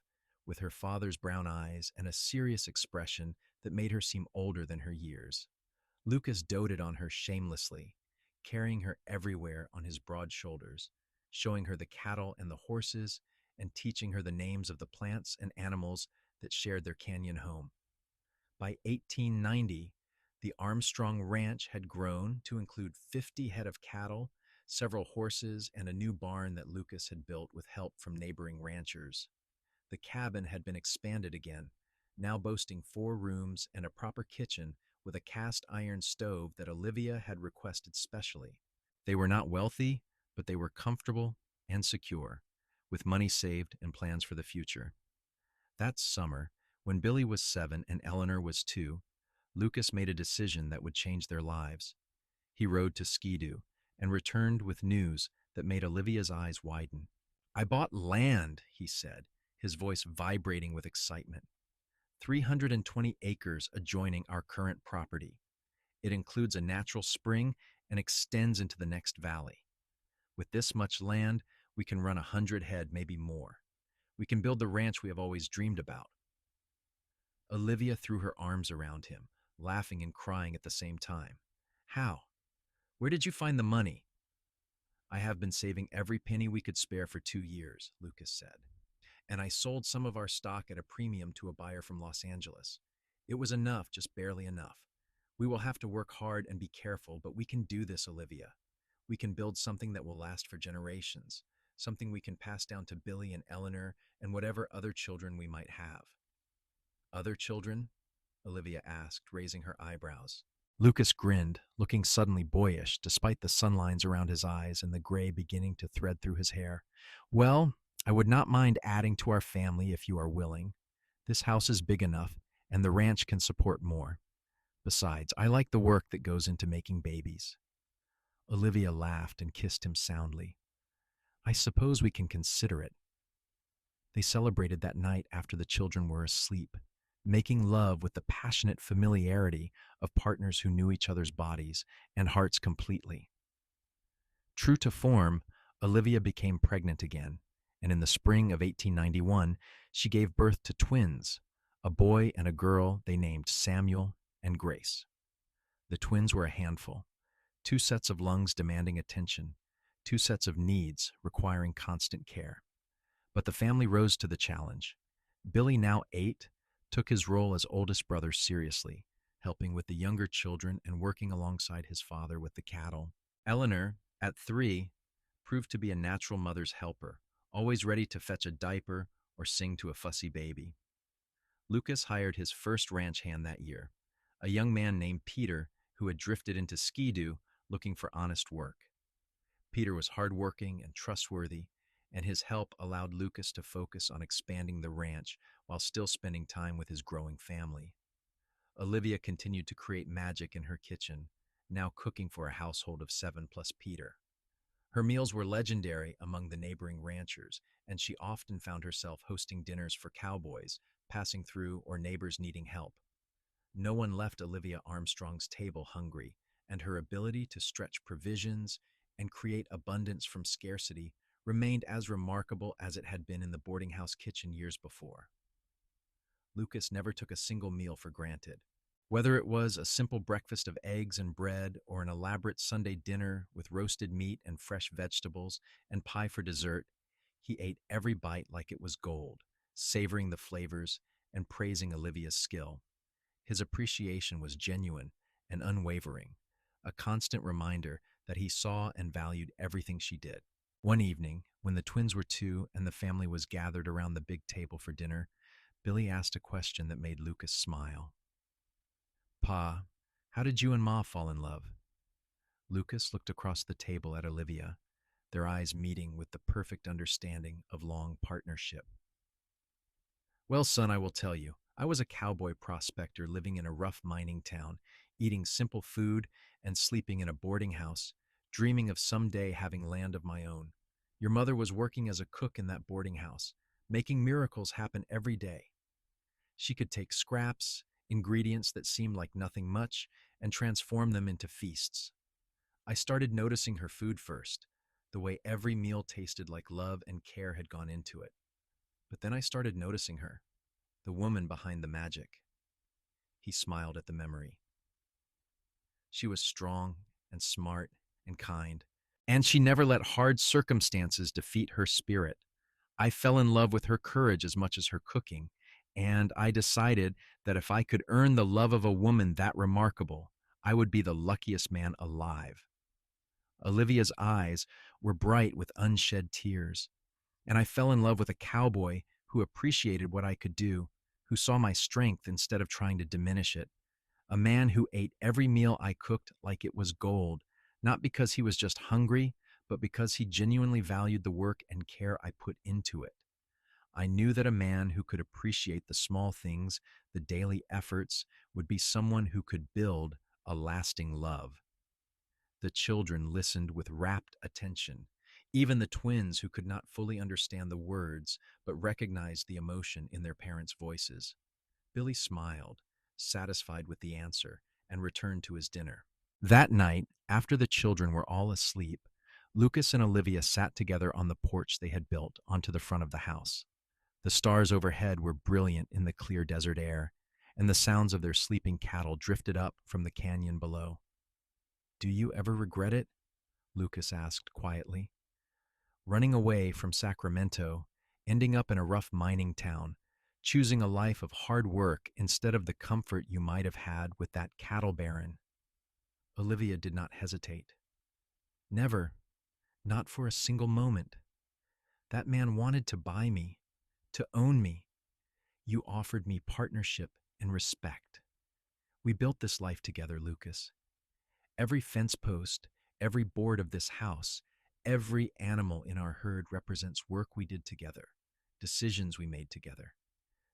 with her father's brown eyes and a serious expression that made her seem older than her years. Lucas doted on her shamelessly, carrying her everywhere on his broad shoulders, showing her the cattle and the horses, and teaching her the names of the plants and animals that shared their canyon home. By 1890, the Armstrong Ranch had grown to include 50 head of cattle, several horses, and a new barn that Lucas had built with help from neighboring ranchers. The cabin had been expanded again, now boasting 4 rooms and a proper kitchen with a cast iron stove that Olivia had requested specially. They were not wealthy, but they were comfortable and secure, with money saved and plans for the future. That summer, when Billy was 7 and Eleanor was 2, Lucas made a decision that would change their lives. He rode to Skidoo and returned with news that made Olivia's eyes widen. "I bought land," he said, his voice vibrating with excitement. 320 acres adjoining our current property. It includes a natural spring and extends into the next valley. With this much land, we can run 100 head, maybe more. We can build the ranch we have always dreamed about. Olivia threw her arms around him, laughing and crying at the same time. "How? Where did you find the money?" "I have been saving every penny we could spare for 2 years," Lucas said. "And I sold some of our stock at a premium to a buyer from Los Angeles. It was enough, just barely enough. We will have to work hard and be careful, but we can do this, Olivia. We can build something that will last for generations, something we can pass down to Billy and Eleanor and whatever other children we might have." "Other children?" Olivia asked, raising her eyebrows. Lucas grinned, looking suddenly boyish, despite the sunlines around his eyes and the gray beginning to thread through his hair. "Well, I would not mind adding to our family if you are willing. This house is big enough, and the ranch can support more. Besides, I like the work that goes into making babies." Olivia laughed and kissed him soundly. "I suppose we can consider it." They celebrated that night after the children were asleep, making love with the passionate familiarity of partners who knew each other's bodies and hearts completely. True to form, Olivia became pregnant again, and in the spring of 1891, she gave birth to twins, a boy and a girl they named Samuel and Grace. The twins were a handful, 2 sets of lungs demanding attention, 2 sets of needs requiring constant care. But the family rose to the challenge. Billy, now 8, took his role as oldest brother seriously, helping with the younger children and working alongside his father with the cattle. Eleanor, at 3, proved to be a natural mother's helper, always ready to fetch a diaper or sing to a fussy baby. Lucas hired his first ranch hand that year, a young man named Peter who had drifted into Skidoo looking for honest work. Peter was hardworking and trustworthy, and his help allowed Lucas to focus on expanding the ranch while still spending time with his growing family. Olivia continued to create magic in her kitchen, now cooking for a household of 7 plus Peter. Her meals were legendary among the neighboring ranchers, and she often found herself hosting dinners for cowboys passing through or neighbors needing help. No one left Olivia Armstrong's table hungry, and her ability to stretch provisions and create abundance from scarcity remained as remarkable as it had been in the boarding house kitchen years before. Lucas never took a single meal for granted. Whether it was a simple breakfast of eggs and bread or an elaborate Sunday dinner with roasted meat and fresh vegetables and pie for dessert, he ate every bite like it was gold, savoring the flavors and praising Olivia's skill. His appreciation was genuine and unwavering, a constant reminder that he saw and valued everything she did. One evening, when the twins were 2 and the family was gathered around the big table for dinner, Billy asked a question that made Lucas smile. "Pa, how did you and Ma fall in love?" Lucas looked across the table at Olivia, their eyes meeting with the perfect understanding of long partnership. "Well, son, I will tell you. I was a cowboy prospector living in a rough mining town, eating simple food and sleeping in a boarding house, dreaming of someday having land of my own. Your mother was working as a cook in that boarding house, making miracles happen every day. She could take scraps, ingredients that seemed like nothing much, and transform them into feasts. I started noticing her food first, the way every meal tasted like love and care had gone into it. But then I started noticing her, the woman behind the magic. He smiled at the memory. She was strong and smart and kind, and she never let hard circumstances defeat her spirit. I fell in love with her courage as much as her cooking, and I decided that if I could earn the love of a woman that remarkable, I would be the luckiest man alive. Olivia's eyes were bright with unshed tears, and I fell in love with a cowboy who appreciated what I could do, who saw my strength instead of trying to diminish it. A man who ate every meal I cooked like it was gold, not because he was just hungry, but because he genuinely valued the work and care I put into it. I knew that a man who could appreciate the small things, the daily efforts, would be someone who could build a lasting love. The children listened with rapt attention, even the twins who could not fully understand the words but recognized the emotion in their parents' voices. Billy smiled, satisfied with the answer, and returned to his dinner. That night, after the children were all asleep, Lucas and Olivia sat together on the porch they had built onto the front of the house. The stars overhead were brilliant in the clear desert air, and the sounds of their sleeping cattle drifted up from the canyon below. "Do you ever regret it?" Lucas asked quietly. "Running away from Sacramento, ending up in a rough mining town, choosing a life of hard work instead of the comfort you might have had with that cattle baron?" Olivia did not hesitate. "Never, not for a single moment. That man wanted to buy me, to own me. You offered me partnership and respect. We built this life together, Lucas. Every fence post, every board of this house, every animal in our herd represents work we did together, decisions we made together.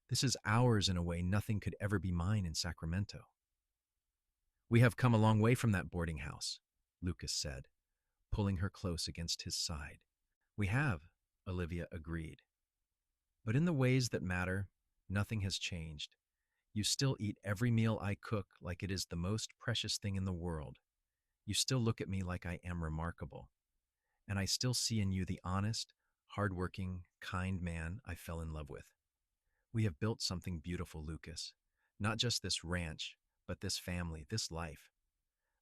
This is ours in a way nothing could ever be mine in Sacramento." "We have come a long way from that boarding house," Lucas said, pulling her close against his side. "We have," Olivia agreed. "But in the ways that matter, nothing has changed. You still eat every meal I cook like it is the most precious thing in the world. You still look at me like I am remarkable. And I still see in you the honest, hardworking, kind man I fell in love with. We have built something beautiful, Lucas. Not just this ranch, but this family, this life.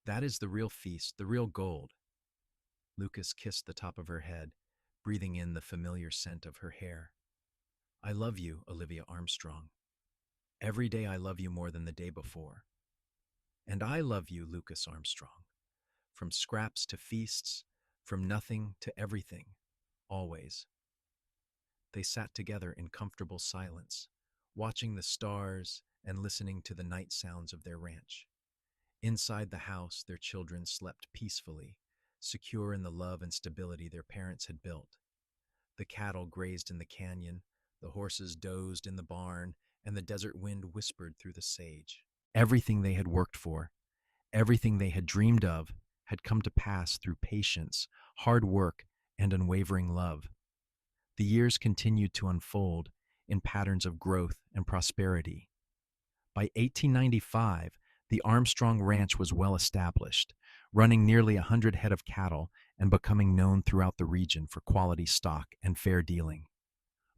That is the real feast, the real gold." Lucas kissed the top of her head, breathing in the familiar scent of her hair. "I love you, Olivia Armstrong. Every day I love you more than the day before. And I love you, Lucas Armstrong. From scraps to feasts, from nothing to everything, always." They sat together in comfortable silence, watching the stars and listening to the night sounds of their ranch. Inside the house, their children slept peacefully, secure in the love and stability their parents had built. The cattle grazed in the canyon, the horses dozed in the barn, and the desert wind whispered through the sage. Everything they had worked for, everything they had dreamed of, had come to pass through patience, hard work, and unwavering love. The years continued to unfold in patterns of growth and prosperity. By 1895, the Armstrong Ranch was well established, running nearly 100 head of cattle and becoming known throughout the region for quality stock and fair dealing.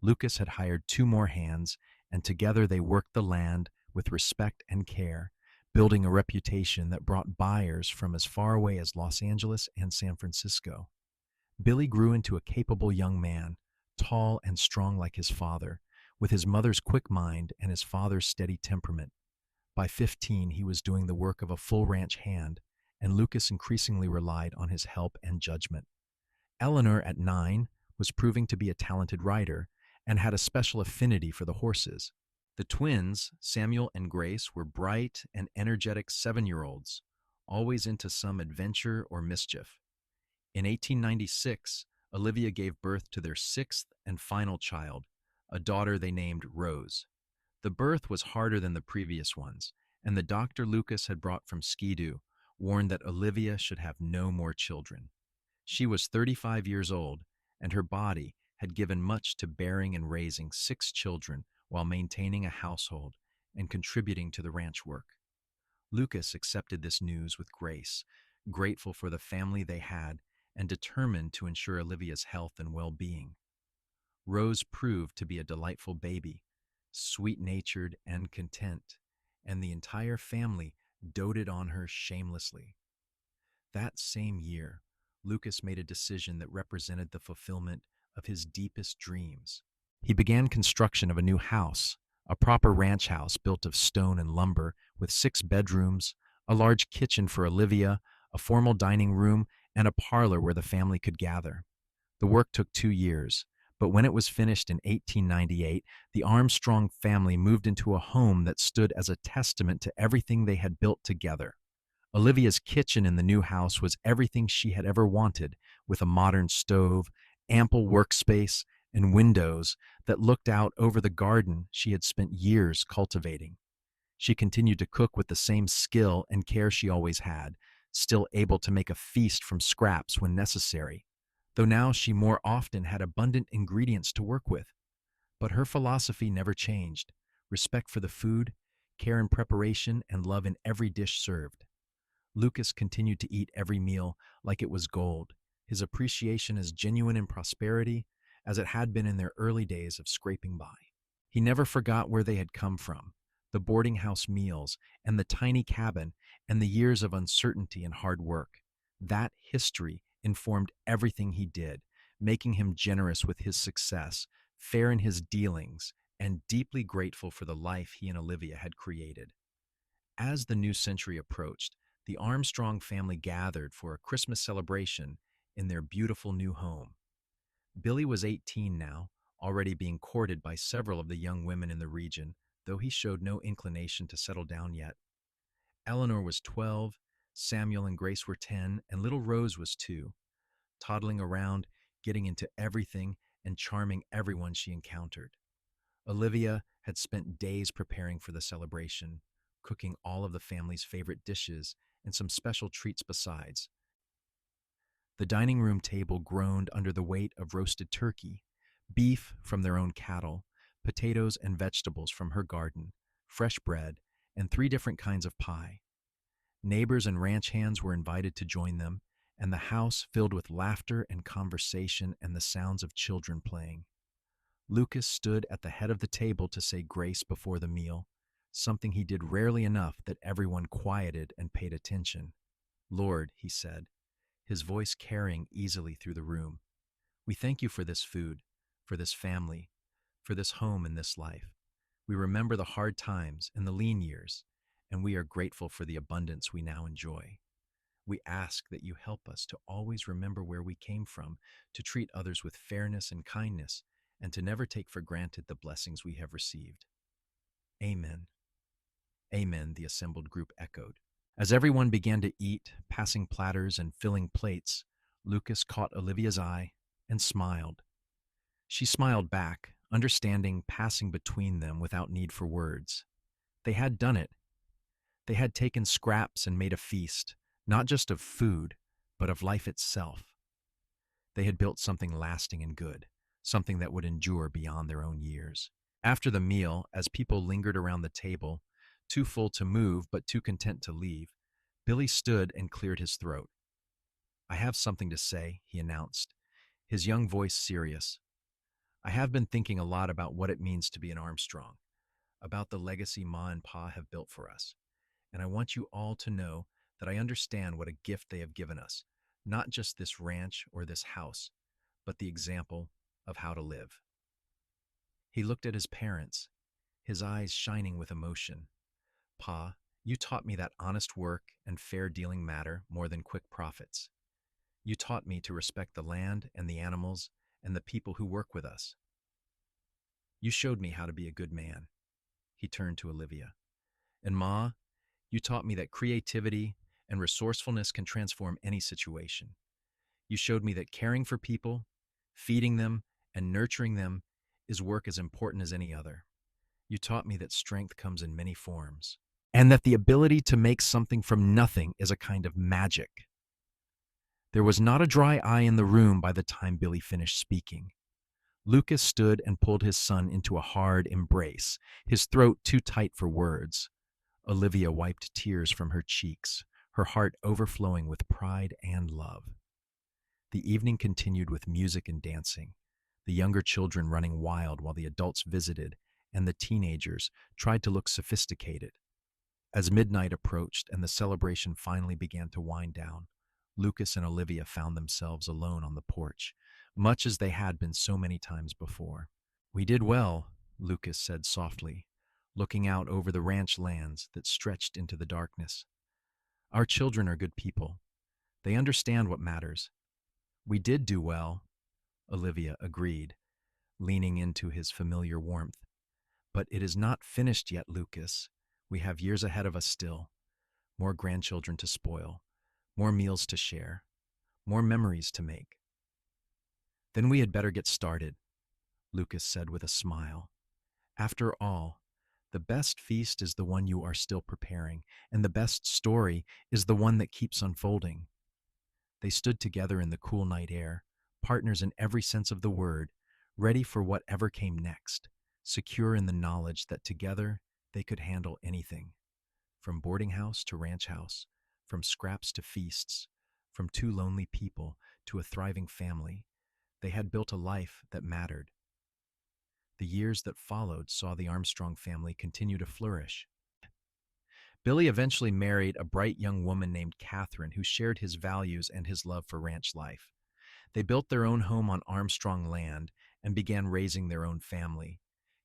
Lucas had hired 2 more hands, and together they worked the land with respect and care, building a reputation that brought buyers from as far away as Los Angeles and San Francisco. Billy grew into a capable young man, tall and strong like his father, with his mother's quick mind and his father's steady temperament. By 15, he was doing the work of a full ranch hand, and Lucas increasingly relied on his help and judgment. Eleanor, at 9, was proving to be a talented rider and had a special affinity for the horses. The twins, Samuel and Grace, were bright and energetic 7-year-olds, always into some adventure or mischief. In 1896, Olivia gave birth to their 6th and final child, a daughter they named Rose. The birth was harder than the previous ones, and the doctor Lucas had brought from Skidoo warned that Olivia should have no more children. She was 35 years old, and her body had given much to bearing and raising 6 children while maintaining a household and contributing to the ranch work. Lucas accepted this news with grace, grateful for the family they had and determined to ensure Olivia's health and well-being. Rose proved to be a delightful baby, sweet-natured and content, and the entire family doted on her shamelessly. That same year, Lucas made a decision that represented the fulfillment of his deepest dreams. He began construction of a new house, a proper ranch house built of stone and lumber with 6 bedrooms, a large kitchen for Olivia, a formal dining room, and a parlor where the family could gather. The work took 2 years, but when it was finished in 1898, the Armstrong family moved into a home that stood as a testament to everything they had built together. Olivia's kitchen in the new house was everything she had ever wanted, with a modern stove, ample workspace, and windows that looked out over the garden she had spent years cultivating. She continued to cook with the same skill and care she always had, still able to make a feast from scraps when necessary, though now she more often had abundant ingredients to work with. But her philosophy never changed: respect for the food, care in preparation, and love in every dish served. Lucas continued to eat every meal like it was gold, his appreciation as genuine in prosperity as it had been in their early days of scraping by. He never forgot where they had come from, the boarding house meals, and the tiny cabin, and the years of uncertainty and hard work. That history informed everything he did, making him generous with his success, fair in his dealings, and deeply grateful for the life he and Olivia had created. As the new century approached, the Armstrong family gathered for a Christmas celebration in their beautiful new home. Billy was 18 now, already being courted by several of the young women in the region, though he showed no inclination to settle down yet. Eleanor was 12, Samuel and Grace were 10, and little Rose was 2, toddling around, getting into everything and charming everyone she encountered. Olivia had spent days preparing for the celebration, cooking all of the family's favorite dishes and some special treats besides. The dining room table groaned under the weight of roasted turkey, beef from their own cattle, potatoes and vegetables from her garden, fresh bread, and 3 different kinds of pie. Neighbors and ranch hands were invited to join them, and the house filled with laughter and conversation and the sounds of children playing. Lucas stood at the head of the table to say grace before the meal, something he did rarely enough that everyone quieted and paid attention. "Lord," he said, his voice carrying easily through the room, "we thank you for this food, for this family, for this home and this life. We remember the hard times and the lean years, and we are grateful for the abundance we now enjoy. We ask that you help us to always remember where we came from, to treat others with fairness and kindness, and to never take for granted the blessings we have received." Amen. Amen, the assembled group echoed. As everyone began to eat, passing platters and filling plates, Lucas caught Olivia's eye and smiled. She smiled back, understanding passing between them without need for words. They had done it. They had taken scraps and made a feast, not just of food, but of life itself. They had built something lasting and good, something that would endure beyond their own years. After the meal, as people lingered around the table, too full to move but too content to leave, Billy stood and cleared his throat. "I have something to say," he announced, his young voice serious. "I have been thinking a lot about what it means to be an Armstrong, about the legacy Ma and Pa have built for us, and I want you all to know that I understand what a gift they have given us, not just this ranch or this house, but the example of how to live." He looked at his parents, his eyes shining with emotion. "Pa, you taught me that honest work and fair dealing matter more than quick profits. You taught me to respect the land and the animals and the people who work with us. You showed me how to be a good man." He turned to Olivia. "And Ma, you taught me that creativity and resourcefulness can transform any situation. You showed me that caring for people, feeding them, and nurturing them is work as important as any other. You taught me that strength comes in many forms, and that the ability to make something from nothing is a kind of magic." There was not a dry eye in the room by the time Billy finished speaking. Lucas stood and pulled his son into a hard embrace, his throat too tight for words. Olivia wiped tears from her cheeks, her heart overflowing with pride and love. The evening continued with music and dancing, the younger children running wild while the adults visited, and the teenagers tried to look sophisticated. As midnight approached and the celebration finally began to wind down, Lucas and Olivia found themselves alone on the porch, much as they had been so many times before. "We did well," Lucas said softly, looking out over the ranch lands that stretched into the darkness. "Our children are good people. They understand what matters." "We did do well," Olivia agreed, leaning into his familiar warmth. "But it is not finished yet, Lucas. We have years ahead of us still. More grandchildren to spoil, more meals to share, more memories to make." "Then we had better get started," Lucas said with a smile. "After all, the best feast is the one you are still preparing, and the best story is the one that keeps unfolding." They stood together in the cool night air, partners in every sense of the word, ready for whatever came next, secure in the knowledge that together they could handle anything, from boarding house to ranch house, from scraps to feasts, from two lonely people to a thriving family. They had built a life that mattered. The years that followed saw the Armstrong family continue to flourish. Billy eventually married a bright young woman named Catherine who shared his values and his love for ranch life. They built their own home on Armstrong land and began raising their own family,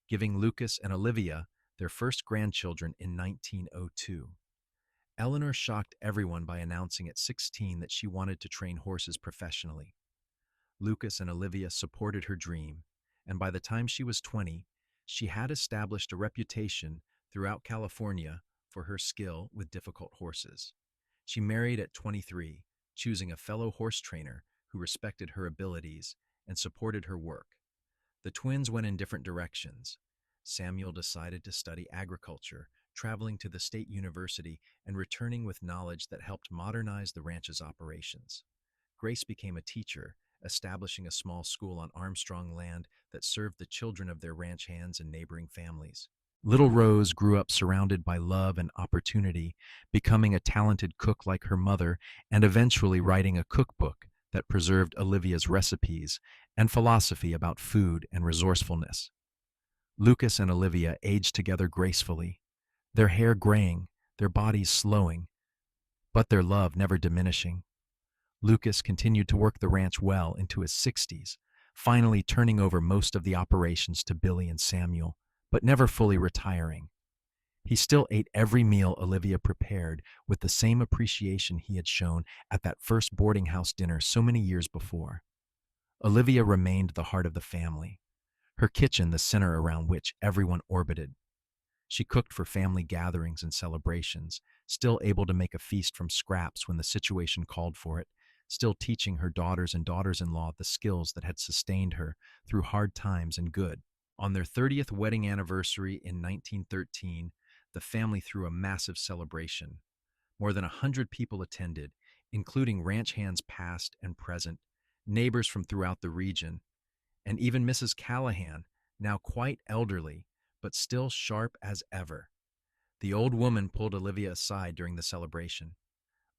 giving Lucas and Olivia their first grandchildren in 1902. Eleanor shocked everyone by announcing at 16 that she wanted to train horses professionally. Lucas and Olivia supported her dream, and by the time she was 20, she had established a reputation throughout California for her skill with difficult horses. She married at 23, choosing a fellow horse trainer who respected her abilities and supported her work. The twins went in different directions. Samuel decided to study agriculture, traveling to the state university and returning with knowledge that helped modernize the ranch's operations. Grace became a teacher, establishing a small school on Armstrong land that served the children of their ranch hands and neighboring families. Little Rose grew up surrounded by love and opportunity, becoming a talented cook like her mother and eventually writing a cookbook that preserved Olivia's recipes and philosophy about food and resourcefulness. Lucas and Olivia aged together gracefully, their hair graying, their bodies slowing, but their love never diminishing. Lucas continued to work the ranch well into his 60s, finally turning over most of the operations to Billy and Samuel, but never fully retiring. He still ate every meal Olivia prepared with the same appreciation he had shown at that first boarding house dinner so many years before. Olivia remained the heart of the family, her kitchen the center around which everyone orbited. She cooked for family gatherings and celebrations, still able to make a feast from scraps when the situation called for it, still teaching her daughters and daughters-in-law the skills that had sustained her through hard times and good. On their 30th wedding anniversary in 1913, the family threw a massive celebration. More than 100 people attended, including ranch hands past and present, neighbors from throughout the region, and even Mrs. Callahan, now quite elderly, but still sharp as ever. The old woman pulled Olivia aside during the celebration.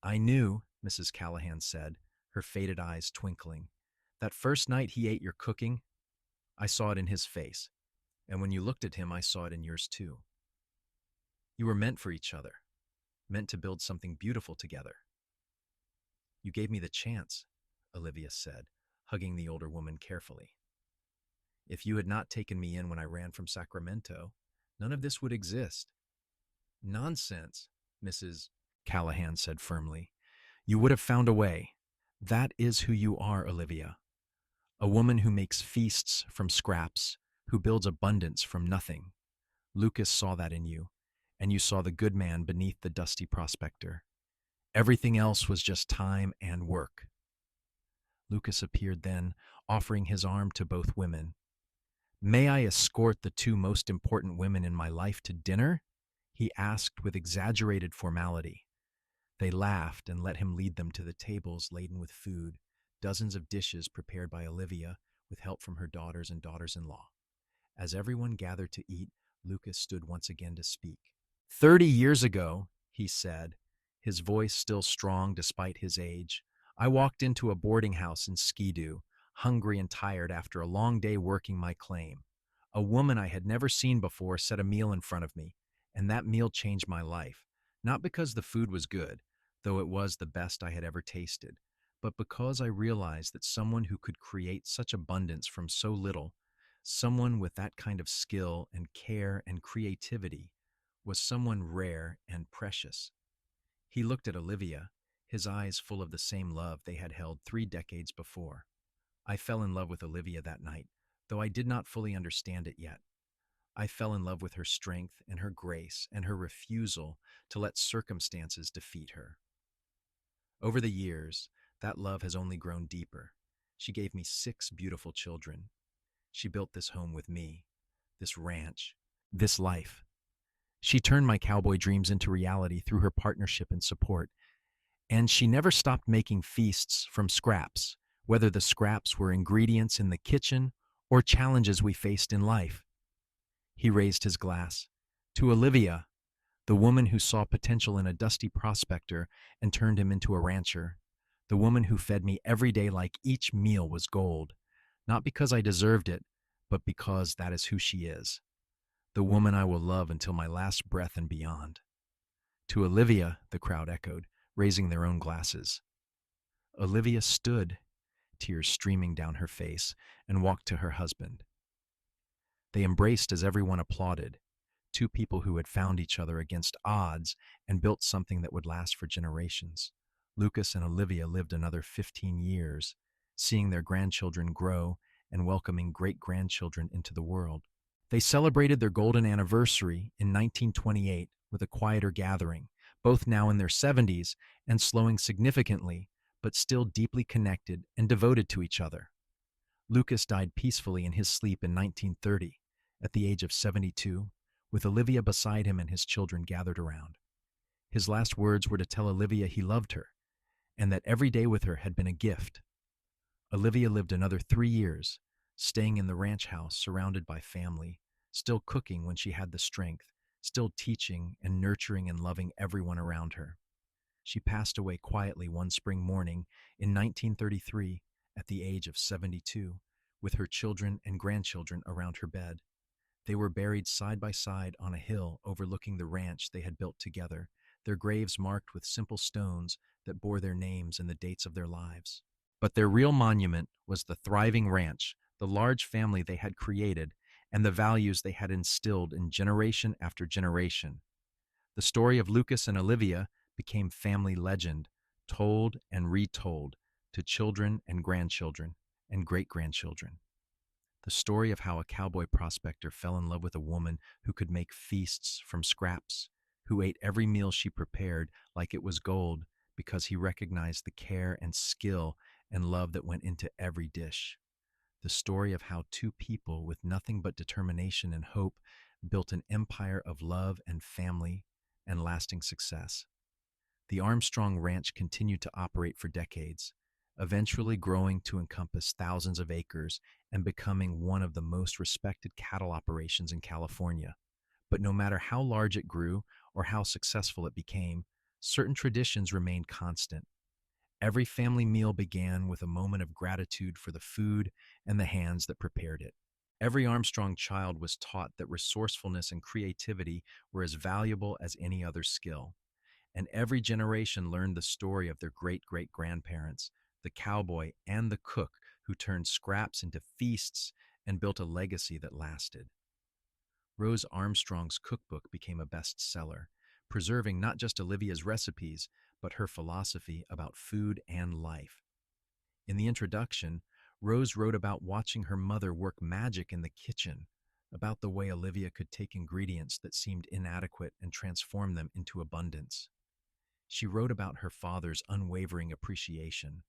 "I knew," Mrs. Callahan said, her faded eyes twinkling, "that first night he ate your cooking, I saw it in his face. And when you looked at him, I saw it in yours too. You were meant for each other, meant to build something beautiful together." "You gave me the chance," Olivia said, hugging the older woman carefully. "If you had not taken me in when I ran from Sacramento, none of this would exist." "Nonsense," Mrs. Callahan said firmly. "You would have found a way. That is who you are, Olivia. A woman who makes feasts from scraps, who builds abundance from nothing. Lucas saw that in you, and you saw the good man beneath the dusty prospector. Everything else was just time and work." Lucas appeared then, offering his arm to both women. "May I escort the two most important women in my life to dinner?" he asked with exaggerated formality. They laughed and let him lead them to the tables laden with food, dozens of dishes prepared by Olivia with help from her daughters and daughters-in-law. As everyone gathered to eat, Lucas stood once again to speak. "30 years ago," he said, his voice still strong despite his age, I walked into a boarding house in Skidoo, hungry and tired after a long day working my claim. A woman I had never seen before set a meal in front of me, and that meal changed my life. Not because the food was good, though it was the best I had ever tasted, but because I realized that someone who could create such abundance from so little, someone with that kind of skill and care and creativity, was someone rare and precious. He looked at Olivia, his eyes full of the same love they had held 3 decades before. I fell in love with Olivia that night, though I did not fully understand it yet. I fell in love with her strength and her grace and her refusal to let circumstances defeat her. Over the years, that love has only grown deeper. She gave me 6 beautiful children. She built this home with me, this ranch, this life. She turned my cowboy dreams into reality through her partnership and support. And she never stopped making feasts from scraps, whether the scraps were ingredients in the kitchen or challenges we faced in life. He raised his glass. To Olivia, the woman who saw potential in a dusty prospector and turned him into a rancher. The woman who fed me every day like each meal was gold. Not because I deserved it, but because that is who she is. The woman I will love until my last breath and beyond. To Olivia, the crowd echoed, raising their own glasses. Olivia stood, tears streaming down her face, and walked to her husband. They embraced as everyone applauded, 2 people who had found each other against odds and built something that would last for generations. Lucas and Olivia lived another 15 years, seeing their grandchildren grow and welcoming great-grandchildren into the world. They celebrated their golden anniversary in 1928 with a quieter gathering, both now in their 70s and slowing significantly, but still deeply connected and devoted to each other. Lucas died peacefully in his sleep in 1930, at the age of 72, with Olivia beside him and his children gathered around. His last words were to tell Olivia he loved her, and that every day with her had been a gift. Olivia lived another 3 years, staying in the ranch house surrounded by family, still cooking when she had the strength, still teaching and nurturing and loving everyone around her. She passed away quietly one spring morning in 1933 at the age of 72, with her children and grandchildren around her bed. They were buried side by side on a hill overlooking the ranch they had built together, their graves marked with simple stones that bore their names and the dates of their lives. But their real monument was the thriving ranch, the large family they had created, and the values they had instilled in generation after generation. The story of Lucas and Olivia became family legend, told and retold to children and grandchildren and great-grandchildren. The story of how a cowboy prospector fell in love with a woman who could make feasts from scraps, who ate every meal she prepared like it was gold because he recognized the care and skill and love that went into every dish. The story of how 2 people with nothing but determination and hope built an empire of love and family and lasting success. The Armstrong Ranch continued to operate for decades, eventually growing to encompass thousands of acres and becoming one of the most respected cattle operations in California. But no matter how large it grew or how successful it became, certain traditions remained constant. Every family meal began with a moment of gratitude for the food and the hands that prepared it. Every Armstrong child was taught that resourcefulness and creativity were as valuable as any other skill. And every generation learned the story of their great-great-grandparents, the cowboy and the cook who turned scraps into feasts and built a legacy that lasted. Rose Armstrong's cookbook became a bestseller, preserving not just Olivia's recipes, but her philosophy about food and life. In the introduction, Rose wrote about watching her mother work magic in the kitchen, about the way Olivia could take ingredients that seemed inadequate and transform them into abundance. She wrote about her father's unwavering appreciation,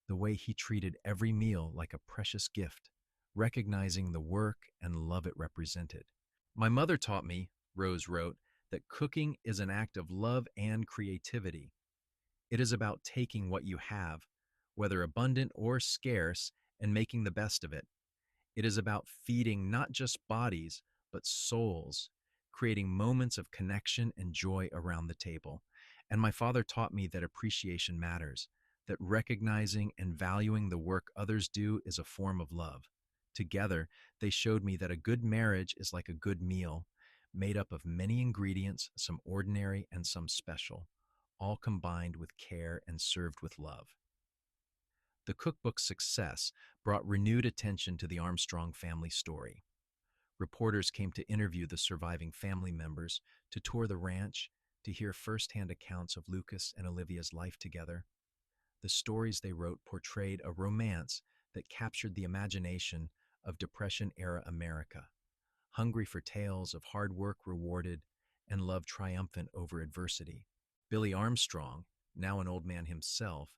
the way he treated every meal like a precious gift, recognizing the work and love it represented. My mother taught me, Rose wrote, that cooking is an act of love and creativity. It is about taking what you have, whether abundant or scarce, and making the best of it. It is about feeding not just bodies, but souls, creating moments of connection and joy around the table. And my father taught me that appreciation matters, that recognizing and valuing the work others do is a form of love. Together, they showed me that a good marriage is like a good meal, made up of many ingredients, some ordinary and some special, all combined with care and served with love. The cookbook's success brought renewed attention to the Armstrong family story. Reporters came to interview the surviving family members, to tour the ranch, to hear firsthand accounts of Lucas and Olivia's life together. The stories they wrote portrayed a romance that captured the imagination of Depression-era America, hungry for tales of hard work rewarded and love triumphant over adversity. Billy Armstrong, now an old man himself,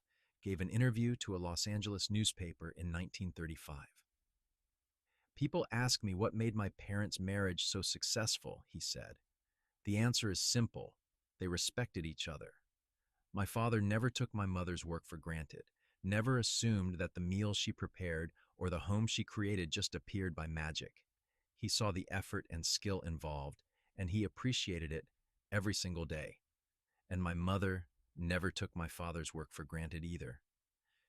gave an interview to a Los Angeles newspaper in 1935. "People ask me what made my parents' marriage so successful," he said. "The answer is simple. They respected each other. My father never took my mother's work for granted, never assumed that the meal she prepared or the home she created just appeared by magic. He saw the effort and skill involved, and he appreciated it every single day. And my mother never took my father's work for granted either.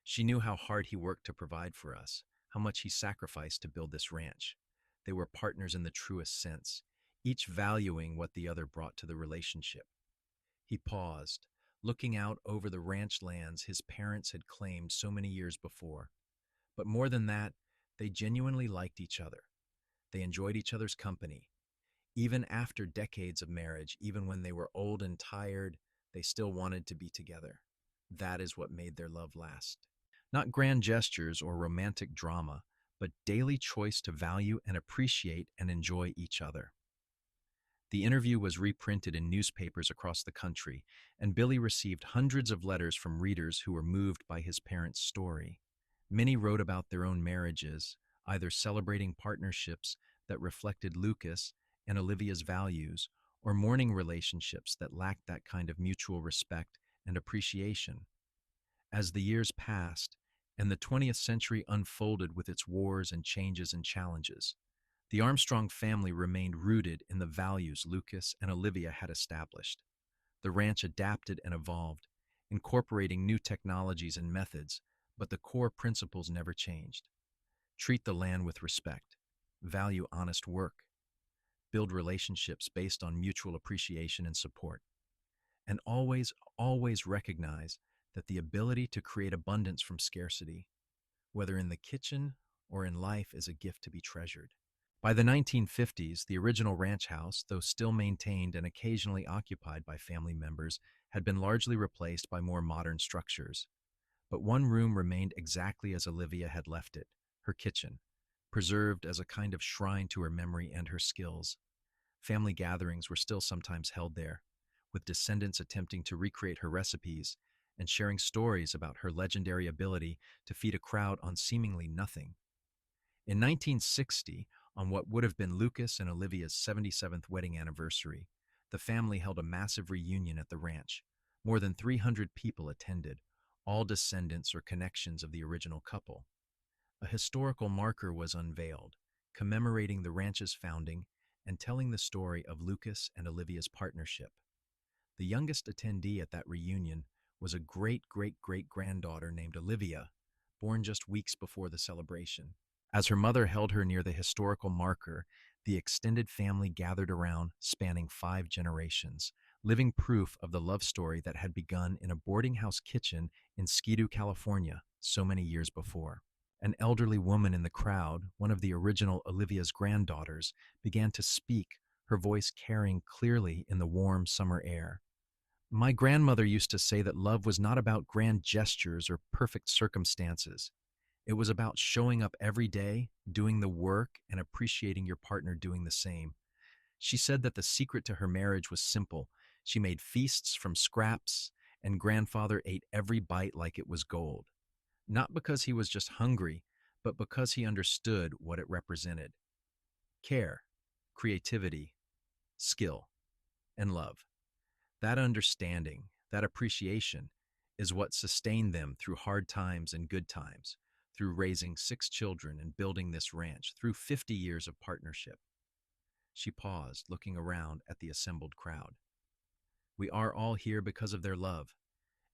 She knew how hard he worked to provide for us, how much he sacrificed to build this ranch. They were partners in the truest sense, each valuing what the other brought to the relationship." He paused, looking out over the ranch lands his parents had claimed so many years before. But more than that, they genuinely liked each other. They enjoyed each other's company. Even after decades of marriage, even when they were old and tired, they still wanted to be together. That is what made their love last. Not grand gestures or romantic drama, but daily choice to value and appreciate and enjoy each other. The interview was reprinted in newspapers across the country, and Billy received hundreds of letters from readers who were moved by his parents' story. Many wrote about their own marriages, either celebrating partnerships that reflected Lucas and Olivia's values, or mourning relationships that lacked that kind of mutual respect and appreciation. As the years passed, and the 20th century unfolded with its wars and changes and challenges, the Armstrong family remained rooted in the values Lucas and Olivia had established. The ranch adapted and evolved, incorporating new technologies and methods, but the core principles never changed. Treat the land with respect, value honest work, build relationships based on mutual appreciation and support, and always recognize that the ability to create abundance from scarcity, whether in the kitchen or in life, is a gift to be treasured. By the 1950s, the original ranch house, though still maintained and occasionally occupied by family members, had been largely replaced by more modern structures. But one room remained exactly as Olivia had left it, her kitchen, preserved as a kind of shrine to her memory and her skills. Family gatherings were still sometimes held there, with descendants attempting to recreate her recipes and sharing stories about her legendary ability to feed a crowd on seemingly nothing. In 1960, on what would have been Lucas and Olivia's 77th wedding anniversary, the family held a massive reunion at the ranch. More than 300 people attended, all descendants or connections of the original couple. A historical marker was unveiled, commemorating the ranch's founding and telling the story of Lucas and Olivia's partnership. The youngest attendee at that reunion was a great-great-great-granddaughter named Olivia, born just weeks before the celebration. As her mother held her near the historical marker, the extended family gathered around, spanning 5 generations, living proof of the love story that had begun in a boarding house kitchen in Skidoo, California, so many years before. An elderly woman in the crowd, one of the original Olivia's granddaughters, began to speak, her voice carrying clearly in the warm summer air. "My grandmother used to say that love was not about grand gestures or perfect circumstances. It was about showing up every day, doing the work, and appreciating your partner doing the same. She said that the secret to her marriage was simple. She made feasts from scraps, and grandfather ate every bite like it was gold. Not because he was just hungry, but because he understood what it represented. Care, creativity, skill, and love. That understanding, that appreciation, is what sustained them through hard times and good times, through raising 6 children and building this ranch, through 50 years of partnership." She paused, looking around at the assembled crowd. "We are all here because of their love.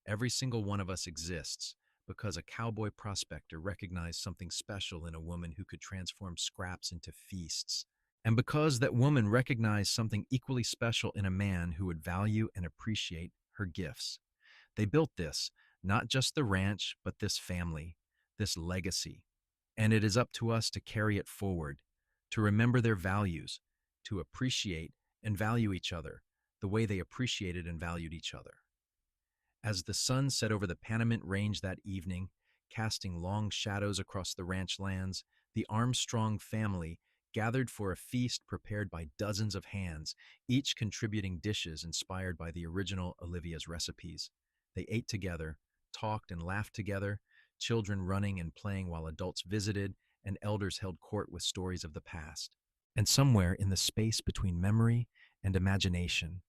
Every single one of us exists because a cowboy prospector recognized something special in a woman who could transform scraps into feasts, and because that woman recognized something equally special in a man who would value and appreciate her gifts. They built this, not just the ranch, but this family, this legacy. And it is up to us to carry it forward, to remember their values, to appreciate and value each other the way they appreciated and valued each other. As the sun set over the Panamint Range that evening, casting long shadows across the ranch lands, the Armstrong family gathered for a feast prepared by dozens of hands, each contributing dishes inspired by the original Olivia's recipes. They ate together, talked and laughed together, children running and playing while adults visited, and elders held court with stories of the past. And somewhere in the space between memory and imagination,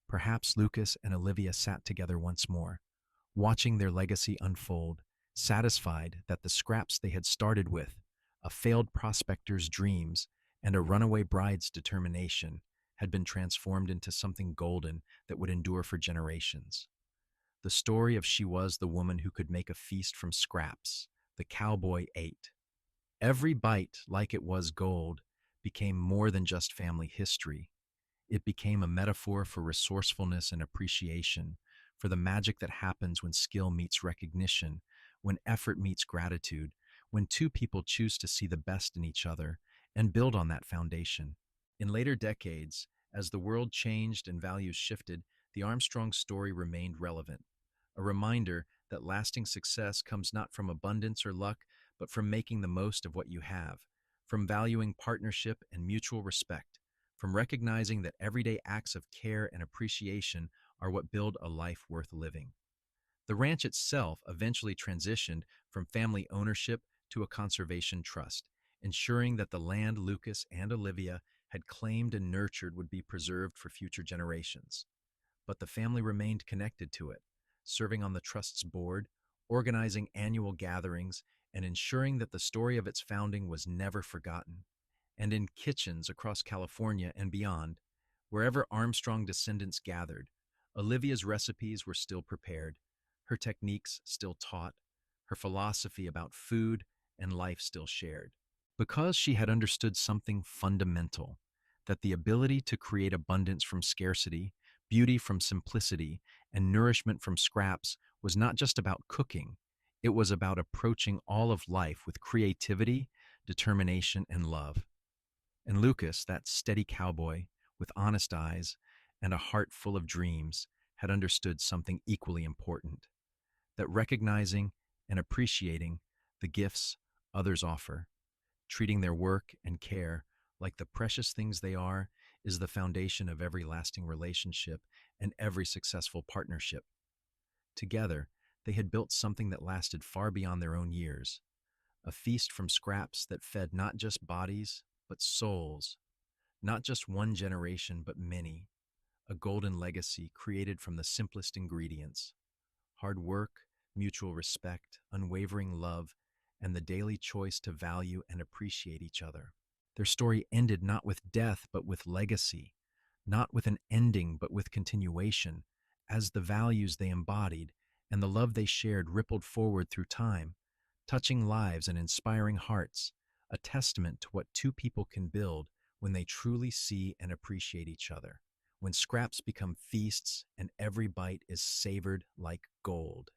perhaps Lucas and Olivia sat together once more, watching their legacy unfold, satisfied that the scraps they had started with, a failed prospector's dreams and a runaway bride's determination, had been transformed into something golden that would endure for generations. The story of She Was the Woman Who Could Make a Feast from Scraps, the Cowboy ate. Every bite, like it was gold, became more than just family history. It became a metaphor for resourcefulness and appreciation, for the magic that happens when skill meets recognition, when effort meets gratitude, when two people choose to see the best in each other and build on that foundation. In later decades, as the world changed and values shifted, the Armstrong story remained relevant, a reminder that lasting success comes not from abundance or luck, but from making the most of what you have, from valuing partnership and mutual respect, from recognizing that everyday acts of care and appreciation are what build a life worth living. The ranch itself eventually transitioned from family ownership to a conservation trust, ensuring that the land Lucas and Olivia had claimed and nurtured would be preserved for future generations. But the family remained connected to it, serving on the trust's board, organizing annual gatherings, and ensuring that the story of its founding was never forgotten. And in kitchens across California and beyond, wherever Armstrong descendants gathered, Olivia's recipes were still prepared, her techniques still taught, her philosophy about food and life still shared. Because she had understood something fundamental, that the ability to create abundance from scarcity, beauty from simplicity, and nourishment from scraps was not just about cooking, it was about approaching all of life with creativity, determination, and love. And Lucas, that steady cowboy with honest eyes and a heart full of dreams, had understood something equally important, that recognizing and appreciating the gifts others offer, treating their work and care like the precious things they are, is the foundation of every lasting relationship and every successful partnership. Together, they had built something that lasted far beyond their own years, a feast from scraps that fed not just bodies, but souls, not just one generation, but many, a golden legacy created from the simplest ingredients: hard work, mutual respect, unwavering love, and the daily choice to value and appreciate each other. Their story ended not with death, but with legacy, not with an ending, but with continuation, as the values they embodied and the love they shared rippled forward through time, touching lives and inspiring hearts, a testament to what two people can build when they truly see and appreciate each other, when scraps become feasts and every bite is savored like gold.